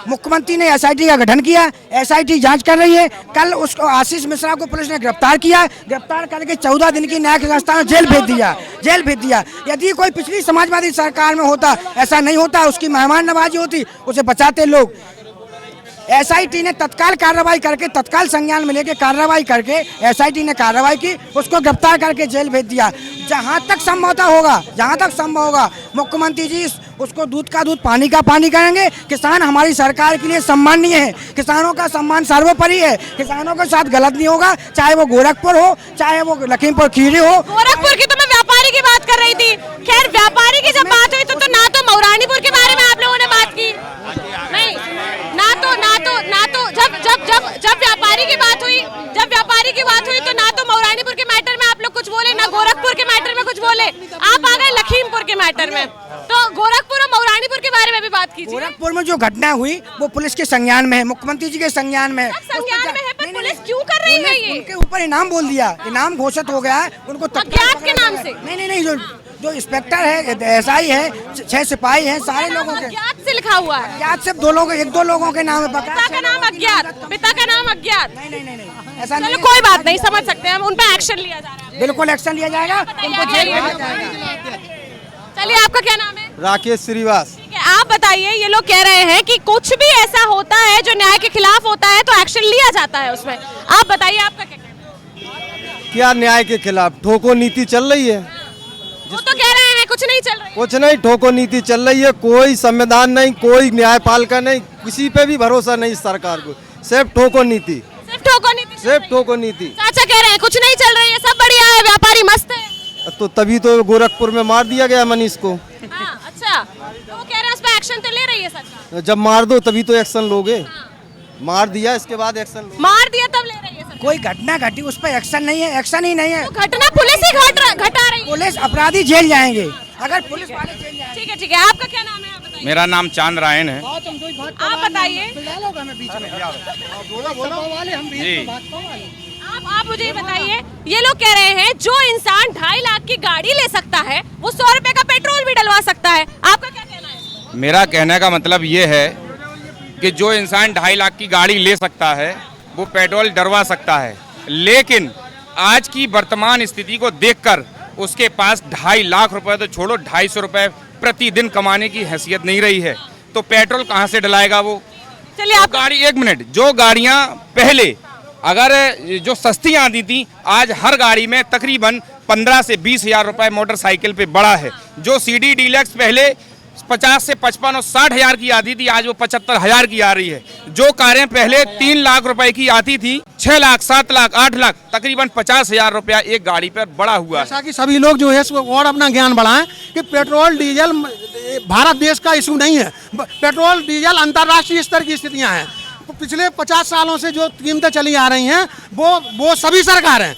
मुख्यमंत्री ने SIT का गठन किया, SIT जांच कर रही है। कल उसको आशीष मिश्रा को पुलिस ने गिरफ्तार किया, गिरफ्तार करके 14 दिन की न्यायिक व्यवस्था में जेल भेज दिया। यदि कोई पिछली समाजवादी सरकार में होता, ऐसा नहीं होता, उसकी मेहमान नवाजी होती, उसे बचाते लोग। SIT ने तत्काल कार्रवाई करके, तत्काल संज्ञान में लेके कार्रवाई करके SIT ने कार्रवाई की, उसको गिरफ्तार करके जेल भेज दिया। जहां तक संभव होगा मुख्यमंत्री जी उसको दूध का दूध, पानी का पानी करेंगे। किसान हमारी सरकार के लिए सम्माननीय है, किसानों का सम्मान सर्वोपरि है। किसानों के साथ गलत नहीं होगा, चाहे वो गोरखपुर हो, चाहे वो लखीमपुर खीरी हो। गोरखपुर की तो मैं व्यापारी की बात कर रही थी। खैर व्यापारी की जब बात हुई तो ना तो मौरानीपुर के बारे में आप लोगों ने बात की, नहीं ना तो जब व्यापारी की बात हुई तो ना तो मौरानीपुर के मैटर में आप लोग कुछ बोले, ना गोरखपुर के मैटर में कुछ बोले। आप आ गए लखीमपुर के मैटर में, तो गोरखपुर और मौरानीपुर के बारे में भी बात कीजिए। गोरखपुर में जो घटना हुई वो पुलिस के संज्ञान में है, मुख्यमंत्री जी के संज्ञान में है। पर पुलिस क्यों कर रही है ये? उनके ऊपर इनाम बोल दिया, इनाम घोषित हो गया है उनको अज्ञात के नाम से। नहीं, जो इंस्पेक्टर है, SI है, 6 सिपाही हैं, सारे लोगों के अज्ञात से लिखा हुआ है। अज्ञात सिर्फ 1-2 लोगों के नाम है। पिता का नाम अज्ञात। नहीं, ऐसा चलो कोई बात नहीं, समझ सकते हैं हम, उन पे एक्शन लिया जा रहा है। बिल्कुल एक्शन लिया जाएगा, उनको जेल भेजा जाएगा। चलिए, आपका क्या नाम है? राकेश श्रीवास। आप बताइए, ये लोग कह रहे हैं कि कुछ भी ऐसा होता है जो न्याय के खिलाफ होता है तो एक्शन लिया जाता है उसमें। आप बताइए, आपका क्या कहना है? क्या न्याय के खिलाफ ठोको नीति चल रही है? वो तो कह रहे हैं कुछ नहीं चल रही है? कुछ नहीं, ठोको नीति चल रही है, कोई संविधान नहीं, कोई न्यायपालिका नहीं, किसी पे भी भरोसा नहीं इस सरकार को, सिर्फ ठोको नीति, सिर्फ ठोको नीति, सिर्फ ठोको नीति। चाचा कह रहे हैं कुछ नहीं चल रही है, सब बढ़िया है, व्यापारी मस्त है। तो तभी तो गोरखपुर में मार दिया गया मनीष को। अच्छा, तो वो कह रहे हैं उस पर एक्शन तो ले रही है सरकार। जब मार दो तभी तो एक्शन लोगे, मार दिया इसके बाद एक्शन लोगे। मार दिया तब ले रही है सरकार। कोई घटना घटी उस पर एक्शन नहीं है, एक्शन ही नहीं है। तो घटना पुलिस ही घटा रही है। पुलिस अपराधी जेल जाएंगे अगर पुलिस वाले जेल जाएंगे। ठीक है, आपका क्या नाम है, आप बताइए। मेरा नाम चांद रायन है। आप बताइए जी, आप मुझे ये बताइए, ये लोग कह रहे हैं जो इंसान 2.5 लाख की गाड़ी ले सकता है वो 100 रुपए का पेट्रोल भी डलवा सकता है, आपका क्या कहना है? मेरा कहने का मतलब ये है कि जो इंसान 2.5 लाख की गाड़ी ले सकता है वो पेट्रोल डलवा सकता है, लेकिन आज की वर्तमान स्थिति को देखकर उसके पास 2.5 लाख रुपए तो छोड़ो, 250 रुपए प्रतिदिन कमाने की हैसियत नहीं रही है, तो पेट्रोल कहाँ से डलाएगा वो? चलिए आप गाड़ी, एक मिनट, जो गाड़ियाँ पहले अगर जो सस्ती आती थी, आज हर गाड़ी में तकरीबन 15 से 20 हजार रुपए मोटरसाइकिल पे बढ़ा है। जो CD डीलक्स पहले 50 से 55 और 60 हजार की आती थी, आज वो 75 हजार की आ रही है। जो कारें पहले 3 लाख रुपए की आती थी, 6 लाख, 7 लाख, 8 लाख, तकरीबन 50 हजार रुपया एक गाड़ी पर बढ़ा हुआ है। जैसा कि सभी लोग जो है और अपना ज्ञान बढ़ाएं कि पेट्रोल डीजल भारत देश का इशू नहीं है, पेट्रोल डीजल अंतर्राष्ट्रीय स्तर की स्थितियां हैं। पिछले 50 सालों से जो कीमतें चली आ रही हैं वो सभी सरकारें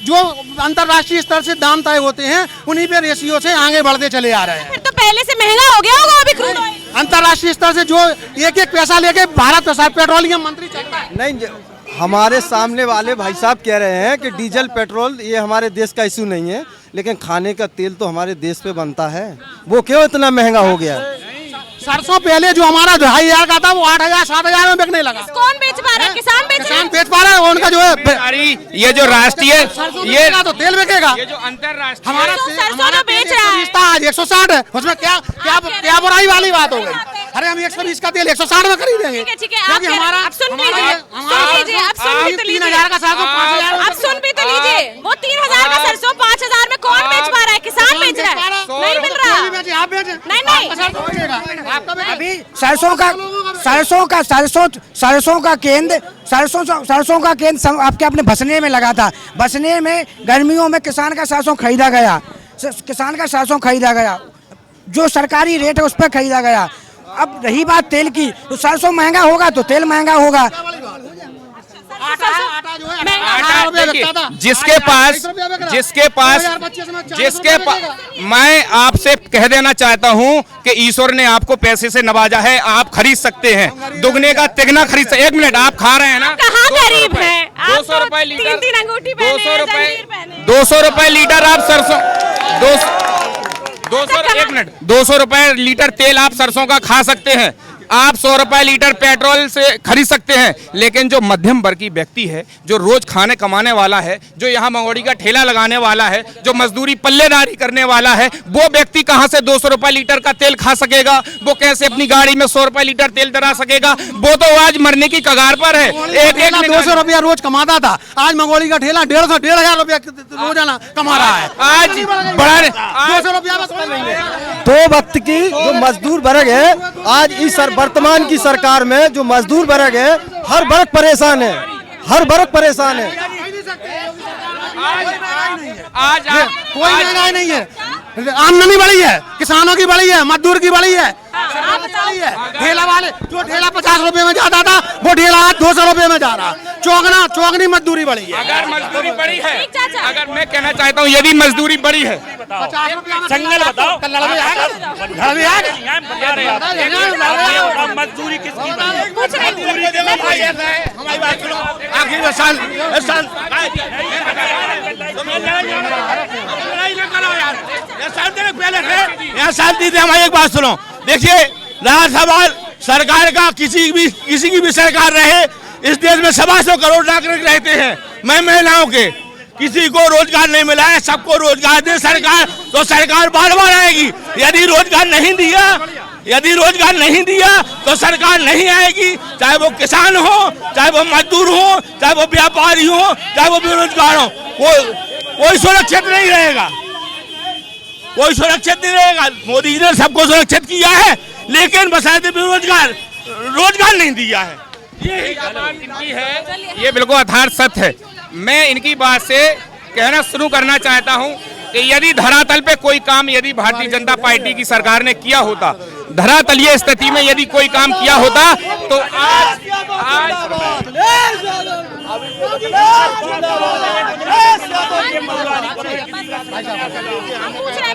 जो अंतर्राष्ट्रीय स्तर से दाम तय होते हैं उन्हीं पे रेशियो से आगे बढ़ते चले आ रहे हैं। फिर तो पहले से महंगा हो गया होगा अभी क्रूड ऑयल। अंतर्राष्ट्रीय स्तर से जो एक एक पैसा लेके भारत पेट्रोलियम मंत्री चलता है। नहीं, हमारे सामने वाले भाई साहब कह रहे हैं कि डीजल पेट्रोल ये हमारे देश का इशू नहीं है, लेकिन खाने का तेल तो हमारे देश पे बनता है, वो क्यों इतना महंगा हो गया? सरसों पहले जो हमारा 2,500 का था वो 8,000 7,000 में बिकने लगा। कौन बेच पा रहा है? किसान बेच पा रहा है, उनका जो है ये जो राष्ट्रीय ये तो तेल बिकेगा, ये जो अंतर्राष्ट्रीय हमारा सरसों तो बेच रहा है, आज 160 है, उसमें क्या बुराई वाली बात हो गई? अरे हम 120 का तेल 160 में खरीदेंगे। ठीक है, आप हमारा आप सुन लीजिए, आप सुन भी तो लीजिए, 3,000 का सरसों 5,000, आप सुन भी तो लीजिए, वो 3,000 का सरसों 5,000 में कौन बेच पा रहा है? किसान बेच रहा है, नहीं मिल रहा। आप बेचे नहीं, अभी सरसों का केंद्र आपके अपने भसने में लगा था। भसने में गर्मियों में किसान का सरसों खरीदा गया, जो सरकारी रेट है उस पर खरीदा गया। अब रही बात तेल की, तो सरसों महंगा होगा तो तेल महंगा होगा। जिसके पास मैं आपसे कह देना चाहता हूं कि ईश्वर ने आपको पैसे से नवाजा है, आप खरीद सकते हैं, दुगने का तिगना खरीद सकते। 1 मिनट, आप खा रहे हैं ना, कहाँ गरीब है? 200 रुपए लीटर, 3 अंगूठी पहने, 200 रुपए लीटर आप सरसों 200 रुपए लीटर तेल आप सरसों का खा सकते हैं, आप 100 रुपए लीटर पेट्रोल से खरीद सकते हैं, लेकिन जो मध्यम वर्गीय व्यक्ति है, जो रोज खाने कमाने वाला है, जो यहाँ मंगोड़ी का ठेला लगाने वाला है, जो मजदूरी पल्लेदारी करने वाला है, वो व्यक्ति कहाँ से 200 रुपए लीटर का तेल खा सकेगा? वो कैसे अपनी गाड़ी में 100 रुपए लीटर तेल डरा सकेगा? वो तो आज मरने की कगार पर है। एक 200 रुपया रोज कमाता था, आज मंगोली का ठेला 1,500 रुपया रोजाना कमा रहा है। आज बड़ा 200 रुपया दो वक्त की जो मजदूर वर्ग है, आज इस वर्तमान की सरकार में जो मजदूर वर्ग है, हर वर्ग परेशान है, आज कोई महंगाई नहीं है, आमदनी बढ़ी है, किसानों की बढ़ी है, मजदूर की बढ़ी है, ठेला वाले जो ठेला 50 रुपए में जाता था वो ठेला आज 200 रुपए में जा रहा। चौगनी मजदूरी बढ़ी है। अगर मजदूरी बढ़ी है, अगर मैं कहना चाहता हूँ यदि मजदूरी बढ़ी है, संगल बताओ, मजदूरी किसकी? शांति से हमारी एक बात सुनो। देखिए, रहा सवाल सरकार का, किसी की भी सरकार रहे, इस देश में 125 करोड़ नागरिक रहते हैं। मैं महिलाओं के किसी को रोजगार नहीं मिला है, सबको रोजगार दे सरकार, तो सरकार बार आएगी। यदि रोजगार नहीं दिया तो सरकार नहीं आएगी, चाहे वो किसान हो, चाहे वो मजदूर हो, चाहे वो व्यापारी हो, चाहे वो बेरोजगार हो, कोई सुरक्षित नहीं रहेगा। कोई सुरक्षित नहीं रहेगा। मोदी जी ने सबको सुरक्षित किया है, लेकिन बशर्ते बेरोजगार रोजगार नहीं दिया है। ये बात इनकी है, ये बिल्कुल यथार्थ सत्य है। मैं इनकी बात से कहना शुरू करना चाहता हूं कि यदि धरातल पे कोई काम यदि भारतीय जनता पार्टी की सरकार ने किया होता, धरातलीय स्थिति में यदि कोई काम किया होता तो आज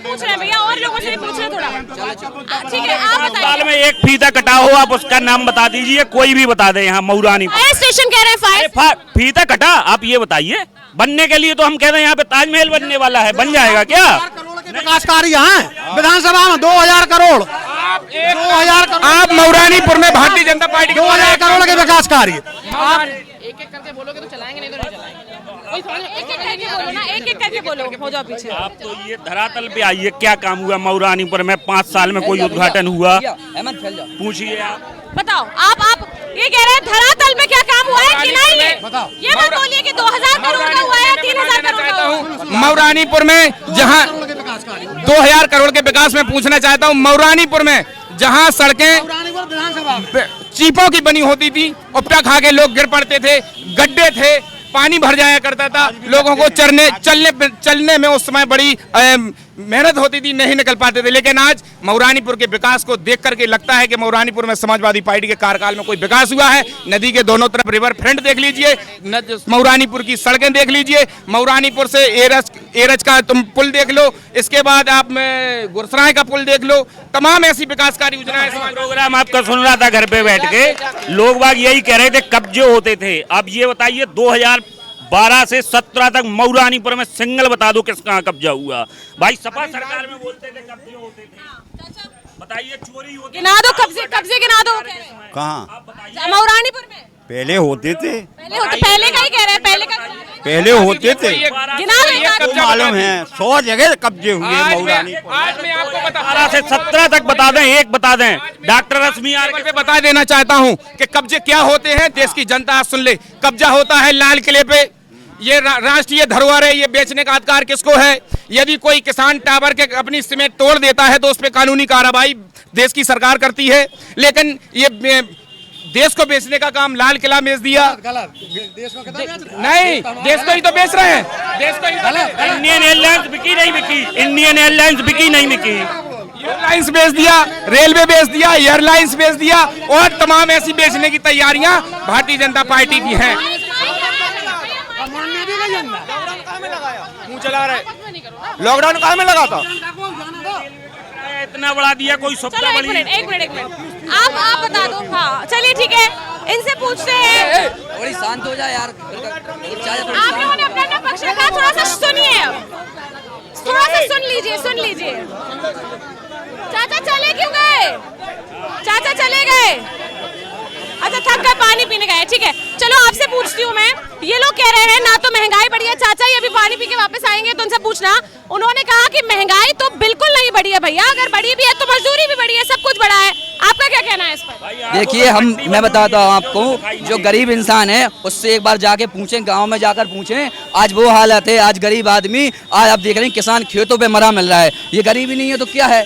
पूछ रहे हैं भैया, और लोगों से भी पूछ रहे हैं थोड़ा। ठीक है, आप बताइए। साल में एक फीता कटा हो, आप उसका नाम बता दीजिए, कोई भी बता दे। यहाँ मऊरानी फायर स्टेशन कह रहे हैं, फायर फीता कटा, आप ये बताइए। बनने के लिए तो हम कह रहे हैं यहाँ पे ताजमहल बनने वाला है, बन जाएगा क्या? विकास कार्य यहाँ विधानसभा में 2000 करोड़, 2000 करोड़ आप मऊरानीपुर में भारतीय जनता पार्टी 2000 करोड़ के विकास कार्य। आप एक एक करके बोलोगे तो चलाएंगे, नहीं तो नहीं चलाएंगे। एक एक करके बोलो ना, एक एक करके बोलो, हो जाओ पीछे। आप तो ये धरातल पे आइए, क्या काम हुआ मऊरानीपुर में? 5 साल में कोई उद्घाटन हुआ? पूछिए आप, बताओ। आप ये कह रहे हैं धरातल में क्या काम हुआ है कि नहीं? ये मत बोलिए कि 2000 करोड़ का हुआ है, 3000 करोड़ का हुआ। मऊरानीपुर में जहां 2000 करोड़ के विकास में पूछना चाहता हूं, मऊरानीपुर में जहां सड़कें चीपों की बनी होती थी, उपटा खा के लोग गिर पड़ते थे, गड्ढे थे, पानी भर जाया करता था, लोगों को चलने में उस समय बड़ी मेहनत होती थी, नहीं निकल पाते थे। लेकिन आज मऊरानीपुर के विकास को देख करके लगता है कि मऊरानीपुर में समाजवादी पार्टी के कार्यकाल में कोई विकास हुआ है। नदी के दोनों तरफ रिवर फ्रंट देख लीजिए, मऊरानीपुर की सड़कें देख लीजिए, मऊरानीपुर से एरज का तुम पुल देख लो, इसके बाद आप गुरसराय का पुल देख लो, तमाम ऐसी विकासकारी योजनाएं। प्रोग्राम आपका सुन रहा था घर पे बैठ के, लोग बाग यही कह रहे थे कब्जे होते थे। अब ये बताइए 2012 से 17 तक मऊरानीपुर में सिंगल बता दो किस कहाँ कब्जा हुआ? भाई सपा सरकार में बोलते थे कब्जे होते थे, बताइए चोरी होती, गिना दो कब्जे, कब्जे गिना दो। कहाँ? मऊरानीपुर में पहले होते थे, पहले का ही कह रहे हैं, पहले होते थे, गिना मालूम है 100 जगह कब्जे हुए मऊरानीपुर। आज मैं आपको 12 से 17 तक बता दें, एक बता दें। डॉक्टर रश्मि आर पे बता देना चाहता हूं कि कब्जे क्या होते हैं, देश की जनता आज सुन ले। कब्जा होता है लाल किले पे, ये राष्ट्रीय धरोहर है, ये बेचने का अधिकार किसको है? यदि कोई किसान टावर के अपनी सीमेंट तोड़ देता है तो उस पर कानूनी कार्रवाई देश की सरकार करती है। लेकिन ये देश को बेचने का काम लाल किला बेच दिया। नहीं, देश को ही तो बेच रहे हैं, देश को ही। इंडियन एयरलाइंस बिकी नहीं बिकी, इंडियन एयरलाइंस बिकी नहीं बिकी, एयरलाइंस बेच दिया, रेलवे बेच दिया, एयरलाइंस बेच दिया, और तमाम ऐसी बेचने की तैयारियां भारतीय जनता पार्टी की हैं। चला रहे, लॉकडाउन कहाँ में लगा था? इतना बढ़ा दिया कोई चलो एक मिनट आप बता दो। हाँ चलिए ठीक है, इनसे पूछते हैं। थोड़ी शांत हो जाए यार। आप लोगों ने अपना पक्ष रखा, थोड़ा सा सुनिए, थोड़ा सा सुन लीजिए। चाचा चले क्यों गए? चाचा चले गए, अच्छा थक गए, पानी पीने गए। ठीक है, चलो आपसे पूछती हूँ मैं। ये लोग कह रहे हैं ना तो महंगाई बढ़ी है, चाचा ये भी पानी पी के वापस आएंगे तो उनसे पूछना। उन्होंने कहा कि महंगाई तो बिल्कुल नहीं बढ़ी है भैया, अगर बढ़ी भी है तो मजदूरी भी बढ़ी है, सब कुछ बढ़ा है। आपका क्या कहना है इस पर? देखिए मैं बताता हूँ आपको, जो गरीब इंसान है उससे एक बार जाके पूछें, गांव में जाकर पूछें, आज वो हालत है। आज गरीब आदमी, आज आप देख रहे हैं किसान खेतों पे मरा मिल रहा है, ये गरीबी नहीं है तो क्या है?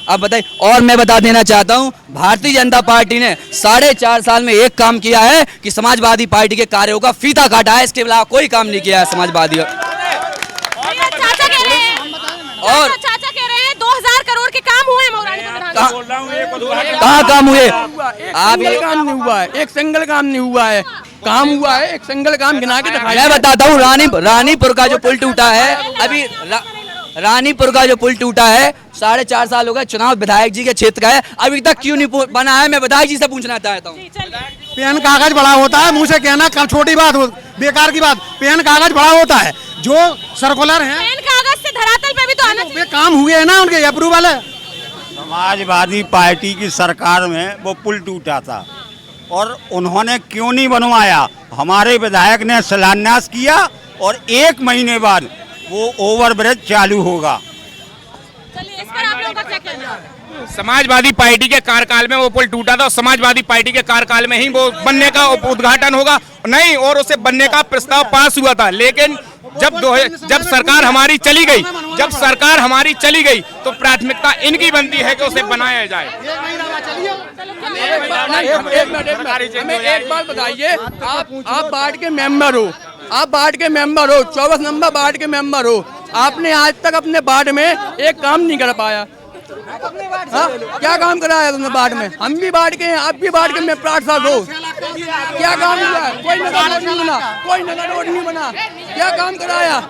आप बताइए। और मैं बता देना चाहता हूं, भारतीय जनता पार्टी ने 4.5 साल में एक काम किया है कि समाजवादी पार्टी के कार्यों का फीता काटा है, इसके अलावा कोई काम नहीं किया है समाजवादी। चाचा कह रहे हैं 2000 करोड़ के काम हुए कहाँ काम हुए? आप ये काम नहीं हुआ है, एक सिंगल काम नहीं हुआ है, काम हुआ है एक सिंगल काम गिना के दिखाया। मैं बताता हूँ, रानीपुर का जो पुल टूटा है, अभी रानीपुर का जो पुल टूटा है 4.5 साल हो गए, चुनाव विधायक जी के क्षेत्र का है, अभी तक क्यों नहीं बना है? मैं विधायक जी से पूछना चाहता हूँ। पेन कागज बड़ा होता है, मुंह से कहना छोटी बात हो, बेकार की बात। पेन कागज बड़ा होता है, जो सर्कुलर है पेन कागज से धरातल पे भी तो आना चाहिए। काम हुए है ना, उनके अप्रूवल है। समाजवादी पार्टी की सरकार में वो पुल टूटा था और उन्होंने क्यों नहीं बनवाया? हमारे विधायक ने शिलान्यास किया और 1 महीने बाद वो ओवरब्रिज चालू होगा। चलिए इस पर आप लोगों का क्या कहना है? समाजवादी पार्टी के कार्यकाल में वो पुल टूटा था, समाजवादी पार्टी के कार्यकाल में ही वो बनने का उद्घाटन होगा नहीं, और उसे बनने का प्रस्ताव पास हुआ था। लेकिन जब सरकार हमारी चली गई, जब सरकार हमारी चली गई तो प्राथमिकता इनकी बनती है कि उसे बनाया जाए। हमें एक बात बताइए, आप वार्ड के मेंबर हो, आप वार्ड के मेंबर हो, 24 नंबर वार्ड के मेंबर हो, आपने आज तक अपने वार्ड में एक काम नहीं कर पाया। हाँ, क्या काम कराया तुमने वार्ड में? हम भी वार्ड के हैं, आप भी वार्ड के में पार्षद हो, क्या काम किया? कोई नगर रोड नहीं बना, कोई नगर रोड नहीं बना, क्या काम कराया?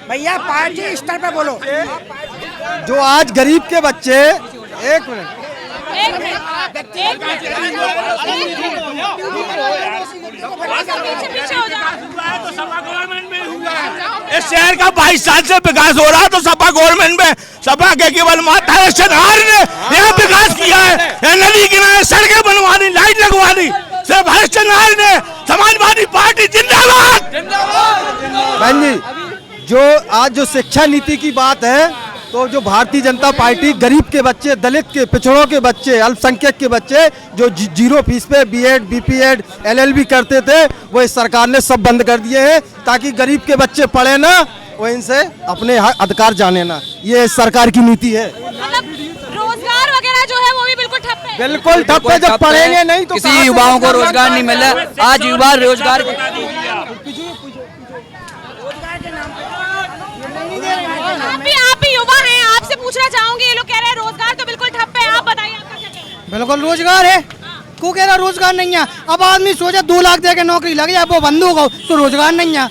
भैया पार्टी स्तर पे बोलो। जो आज गरीब के बच्चे, एक मिनट, इस शहर का 22 साल से विकास हो रहा है, तो सपा गवर्नमेंट में सपा के केवल माता ने यहाँ विकास किया है। नदी किनारे सड़कें बनवा दी, लाइट लगवा दी, सिर्फ हरिश्चंद्र ने। समाजवादी पार्टी जिंदाबाद। बहन जी, जो आज जो शिक्षा नीति की बात है, तो जो भारतीय जनता पार्टी गरीब के बच्चे, दलित के, पिछड़ों के बच्चे, अल्पसंख्यक के बच्चे जो जीरो फीस पे बीएड, बीपीएड, एलएलबी करते थे, वो इस सरकार ने सब बंद कर दिए हैं, ताकि गरीब के बच्चे पढ़े ना, वो इनसे अपने अधिकार जाने ना। ये सरकार की नीति है। मतलब रोजगार वगैरह जो है वो भी बिल्कुल ठप है। बिल्कुल ठप है। जब पढ़ेंगे नहीं तो किसी युवाओं को रोजगार नहीं मिला। आज युवा रोजगार आप भी युवा हैं, आपसे पूछना चाहूंगी, ये लोग कह रहे हैं रोजगार तो बिल्कुल ठप है, आप बताइए आपका क्या कहना है? बिल्कुल रोजगार है, को कह रहा रोजगार नहीं है। अब आदमी सोचे 2 लाख दे के नौकरी लग जाए, वो बंद होगा, तो रोजगार नहीं है।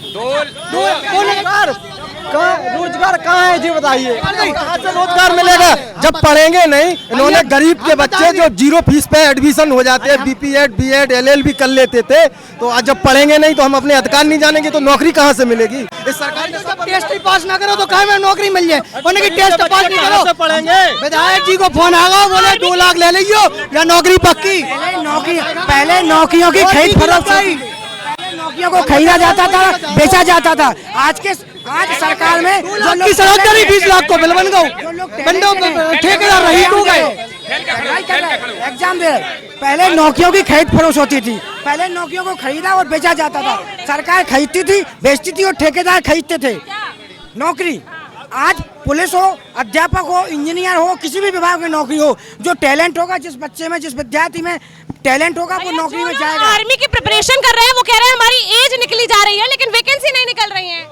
रोजगार कहाँ है जी, बताइए कहाँ से रोजगार मिलेगा जब पढ़ेंगे नहीं। इन्होंने गरीब के बच्चे जो जीरो फीस पे एडमिशन हो जाते हैं, बीपीएड, बीएड, एलएलबी कर लेते थे, तो आज जब पढ़ेंगे नहीं तो हम अपने अधिकार नहीं जानेंगे, तो नौकरी कहाँ से मिलेगी? इस सरकार ने टेस्ट पास ना करो तो कहाँ में नौकरी मिल जाए? उन्हें टेस्ट पास नहीं करो, पढ़ेंगे। विधायक जी को फोन आगा, बोले 2 लाख ले लियो या नौकरी पक्की। पहले नौकरियों की खरीद फरोख्त, नौकरियों को खरीदा जाता था, बेचा जाता था। आज सरकार में जो लोग 20 लाख को बिल बन गए, ठेकेदार रही हो गए, एग्जाम दे। पहले नौकरियों की खरीद फरोख्त होती थी, पहले नौकरियों को खरीदा और बेचा जाता था। सरकार खरीदती थी, बेचती थी और ठेकेदार खरीदते थे नौकरी। आज पुलिस हो, अध्यापक हो, इंजीनियर हो, किसी भी विभाग में नौकरी हो, जो टैलेंट होगा, जिस बच्चे में, जिस विद्यार्थी में टैलेंट होगा, वो नौकरी में जाएगा। आर्मी की प्रिपरेशन कर रहे हैं, वो कह रहे हैं हमारी एज निकली जा रही है, लेकिन वैकेंसी नहीं निकल रही है।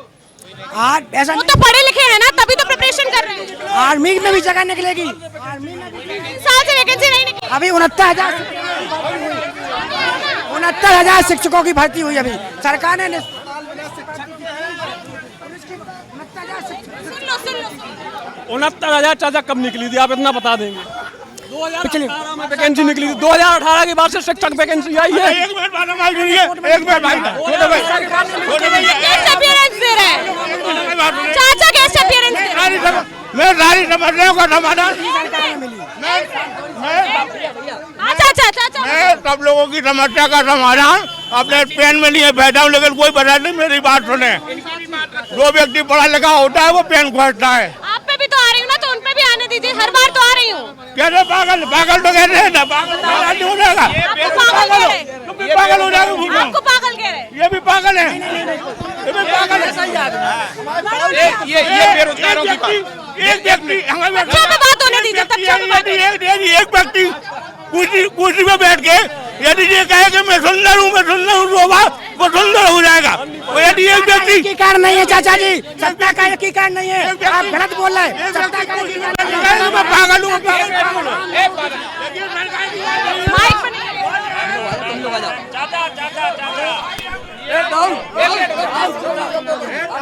आज ऐसा वो तो पढ़े लिखे हैं ना, तभी तो प्रिपरेशन कर रहे हैं। आर्मी में भी जगह निकलेगी। 3 साल से वैकेंसी नहीं निकली। अभी 69,000 शिक्षकों की भर्ती हुई। अभी सरकार ने 69,000 चाचा कब निकली थी, आप इतना बता देंगे? 2018 में वैकेंसी निकली थी, 2018 के बाद से शिक्षक वैकेंसी आई है। एक मिनट भाई, चाचा गेस्ट अपीयरेंस मैं सारी समस्याओं का समाधान, मैं सब लोगों की समस्या का समाधान अपने पेन में लिए बैठा हूँ, लेकिन कोई बता नहीं। मेरी बात सुने, जो व्यक्ति पढ़ा लिखा होता है वो पेन खोजता है। आप पे भी तो आ रही हूँ ना, तो उन पे भी आने दीजिए, हर बार तो आ रही हूँ। कैसे पागल तो कहते हैं ना, पागल हो जाएगा, पागल हो जाएगा, आपको पागल कह रहे हैं। ये भी पागल है, ये भी पागल है। ये बेरोजगारों की एक व्यक्ति हमें बात होने दीजिए, एक व्यक्ति कुर्सी पे बैठ के यदि ये कहे कि मैं सुंदर हूँ वो सुंदर हो जाएगा। और यदि एक व्यक्ति की कारण नहीं है चाचा जी, सत्ता का की कारण नहीं है, आप गलत बोल रहे हैं। मैं पागल हूँ,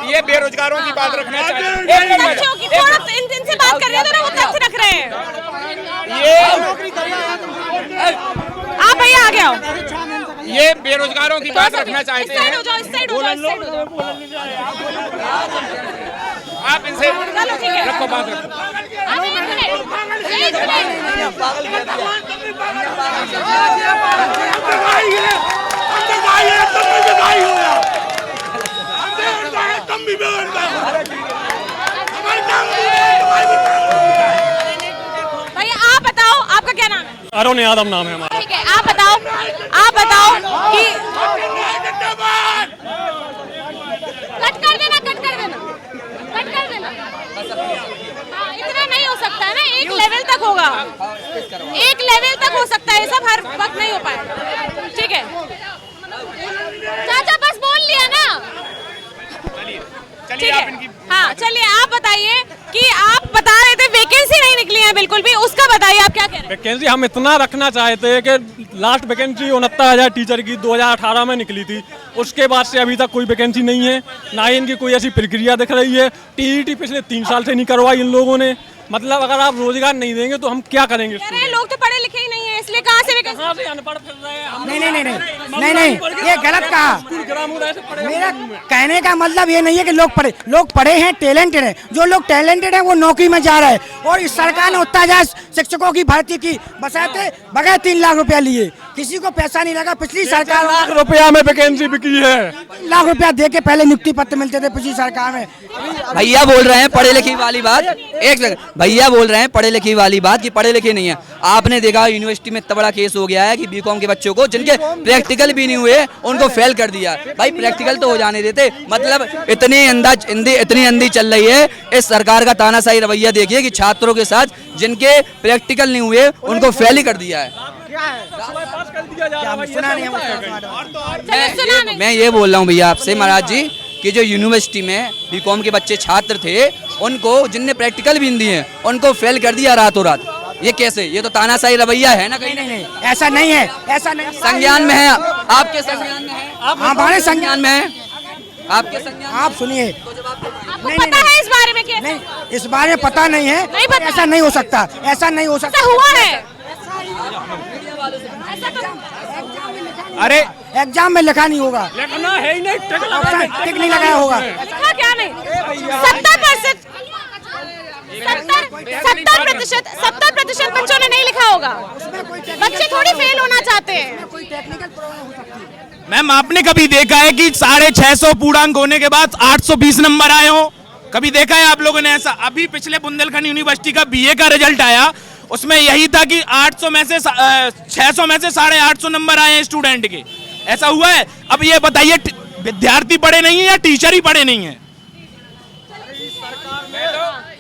ये बेरोजगारों की बात रखना चाहिए। इनसे बात कर रहे हैं तो वो तथ्य रख रहे हैं। आप भैया आ गया हो। ये बेरोजगारों की बात रखना चाहते हैं। आप इनसे रखो, बात रखो। भैया आप बताओ, आपका क्या नाम है? अरुण यादव नाम है हमारा। ठीक है, आप बताओ कि कट कर देना हाँ, इतना नहीं हो सकता है ना, एक लेवल तक होगा, एक लेवल तक हो सकता है, सब हर वक्त नहीं हो पाए। ठीक है चाचा, बस बोल लिया ना, ठीक है। हाँ चलिए, आप बताइए कि आप बता रहे थे वैकेंसी नहीं निकली है बिल्कुल भी, उसका बताइए आप क्या कह रहे हैं? वैकेंसी हम इतना रखना चाहते हैं कि लास्ट वैकेंसी 69,000 टीचर की 2018 में निकली थी, उसके बाद से अभी तक कोई वैकेंसी नहीं है, ना ही इनकी कोई ऐसी प्रक्रिया दिख रही है। टीईटी पिछले 3 साल से नहीं करवाई इन लोगों ने। मतलब अगर आप रोजगार नहीं देंगे तो हम क्या करेंगे? कह रहे हैं लोग तो पढ़े लिखे ही नहीं है, इसलिए कहाँ से वैकेंसी? अनपढ़ फिर रहे हैं। नहीं, ये गलत कहा। मेरा कहने का मतलब ये नहीं है कि लोग पढ़े हैं, टैलेंटेड हैं। जो लोग टैलेंटेड हैं वो नौकरी में जा रहे हैं। और इस सरकार ने उतना ज्यादा शिक्षकों की भर्ती की, बसाते बगैर 3 लाख रुपया लिए, किसी को पैसा नहीं लगा। पिछली सरकार लाख रुपया में वैकेंसी बिकी है, 3 लाख रुपया दे के पहले नियुक्ति पत्र मिलते थे पिछली सरकार में। भैया बोल रहे हैं पढ़े लिखे वाली बात, एक सेकंड, भैया बोल रहे हैं पढ़े लिखे वाली बात कि पढ़े लिखे नहीं है। आपने देखा यूनिवर्सिटी में इतना बड़ा केस हो गया है कि बीकॉम के बच्चों को जिनके प्रैक्टिकल भी नहीं हुए उनको फेल कर दिया। भाई प्रैक्टिकल तो हो जाने देते। मतलब इतनी अंधी चल रही है इस सरकार का तानाशाही रवैया। देखिए कि छात्रों के साथ जिनके प्रैक्टिकल नहीं हुए उनको फेल ही कर दिया है। मैं ये बोल रहा हूँ भैया आपसे महाराज जी कि जो यूनिवर्सिटी में बीकॉम के बच्चे छात्र थे उनको जिनने प्रैक्टिकल भी नहीं दिए उनको फेल कर दिया रातों रात। ये कैसे? ये तो तानाशाही रवैया है ना। कहीं नहीं, ऐसा नहीं है, ऐसा नहीं। संज्ञान में है, आपके संज्ञान में है, हमारे संज्ञान में है, आपके संज्ञान। आप सुनिए, पता है इस बारे में? नहीं, इस बारे में पता नहीं है। नहीं पता। ऐसा नहीं हो सकता, ऐसा नहीं हो सकता। हुआ है अरे एग्जाम में लिखा नहीं होगा, लिखना है ही नहीं, टिक नहीं लगाया होगा। लिखा क्या नहीं? 70% बच्चों ने नहीं लिखा होगा। बच्चे थोड़ी फेल होना चाहते हैं। मैम आपने कभी देखा है कि 650 पूर्णांक होने के बाद 820 नंबर आए हो? कभी देखा है आप लोगों ने ऐसा? अभी पिछले बुंदेलखंड यूनिवर्सिटी का बीए का रिजल्ट आया, उसमें यही था कि 800 में से 600 में से 850 नंबर आए हैं स्टूडेंट के। ऐसा हुआ है? अब ये बताइए विद्यार्थी पढ़े नहीं है या टीचर ही पढ़े नहीं है?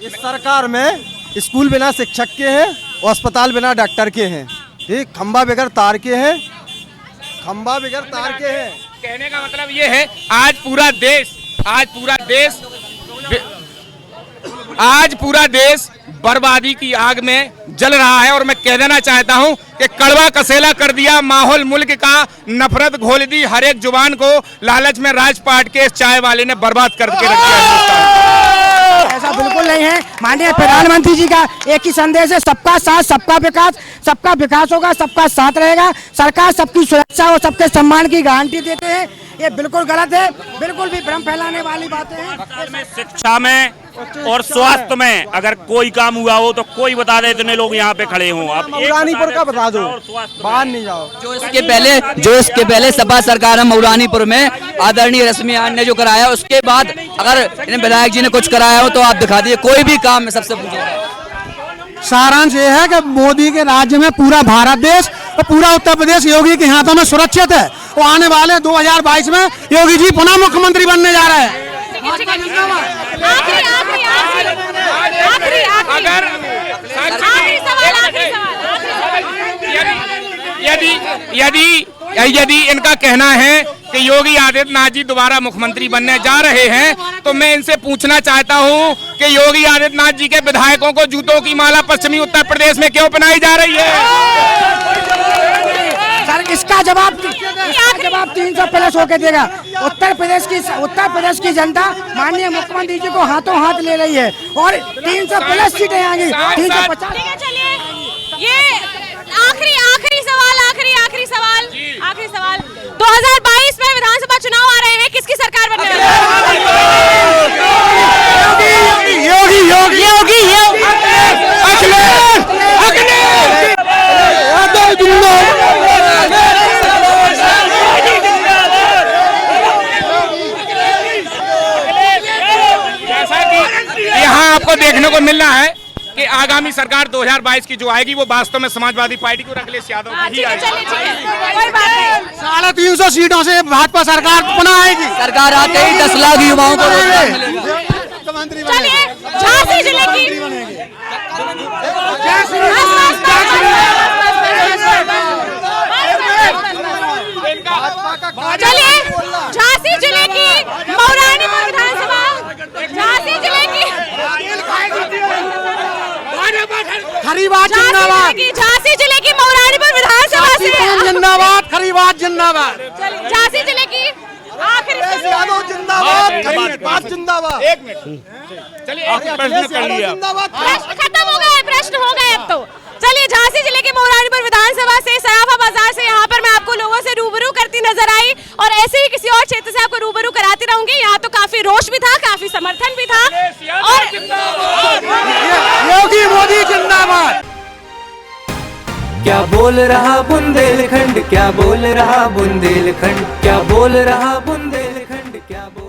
इस सरकार में स्कूल बिना शिक्षक के हैं और अस्पताल बिना डॉक्टर के हैं। ठीक, खंबा बगैर तार के हैं, खंबा बगैर तार के हैं। कहने का मतलब ये है आज पूरा देश बर्बादी की आग में जल रहा है। और मैं कह देना चाहता हूं कि कड़वा कसेला कर दिया माहौल मुल्क का, नफरत घोल दी हर एक जुबान को, लालच में राजपाट के चाय वाले ने बर्बाद करके रख दिया। ऐसा बिल्कुल नहीं है। माननीय प्रधानमंत्री जी का एक ही संदेश है, सबका साथ सबका विकास। सबका विकास होगा, सबका साथ रहेगा। सरकार सबकी सुरक्षा और सबके सम्मान की गारंटी देते हैं। ये बिल्कुल गलत है, बिल्कुल भी भ्रम फैलाने वाली बातें हैं। शिक्षा में और स्वास्थ्य में अगर कोई काम हुआ हो तो कोई बता दे, इतने लोग यहाँ पे खड़े हों। आप मऊरानीपुर का बता दो, बाहर नहीं जाओ। जो इसके पहले सपा सरकार मऊरानीपुर में आदरणीय रश्मियान ने जो कराया, उसके बाद अगर इन विधायक जी ने कुछ कराया हो तो आप दिखा दिए। कोई भी काम में सबसे पूछे। सारांश ये है कि मोदी के राज्य में पूरा भारत देश और पूरा उत्तर प्रदेश योगी के हाथों में सुरक्षित है। और आने वाले 2022 में योगी जी पुनः मुख्यमंत्री बनने जा रहे हैं। यदि इनका कहना है कि योगी आदित्यनाथ जी दोबारा मुख्यमंत्री बनने जा रहे हैं तो मैं इनसे पूछना चाहता हूं कि योगी आदित्यनाथ जी के विधायकों को जूतों की माला पश्चिमी उत्तर प्रदेश में क्यों पहनाई जा रही है? सर इसका जवाब 300 प्लस होके देगा। उत्तर प्रदेश की जनता माननीय मुख्यमंत्री जी को हाथों हाथ ले रही है और 300 प्लस सीटें आएंगी। 350। ये आखिरी सवाल 2022 में विधानसभा चुनाव आ रहे हैं, किसकी सरकार बनने वाली है? योगी जैसा कि यहाँ आपको देखने को मिल रहा है कि आगामी सरकार 2022 की जो आएगी वो वास्तव में समाजवादी पार्टी को अखिलेश यादव की ही आएगी। 350 सीटों से भाजपा सरकार पुनः आएगी। सरकार आते ही 10 लाख युवाओं को रोजगार मिलेगा। चलिए झांसी जिले की मौरानीपुर विधानसभा, झांसी जिले की खरीबाद जिंदाबाद, झांसी जिले की मौरानीपुर विधानसभा से जिंदाबाद, खरीबाद जिंदाबाद, झांसी जिले की आखिरी जिंदाबाद, खरीबाद जिंदाबाद। एक मिनट चलिए प्रश्न कर लिया, प्रश्न खत्म हो गए, प्रश्न हो गए अब तो। चलिए झांसी जिले के मौरानीपुर विधानसभा से सराफा बाजार से यहाँ पर मैं आपको लोगों से रूबरू करती नजर आई और ऐसे ही किसी और क्षेत्र से आपको रूबरू कराती रहूंगी। यहाँ तो काफी रोष भी था, काफी समर्थन भी था और योगी मोदी जिंदाबाद। क्या बोल रहा बुंदेलखंड, क्या बोल रहा बुंदेलखंड, क्या बोल रहा बुंदेलखंड, क्या बोल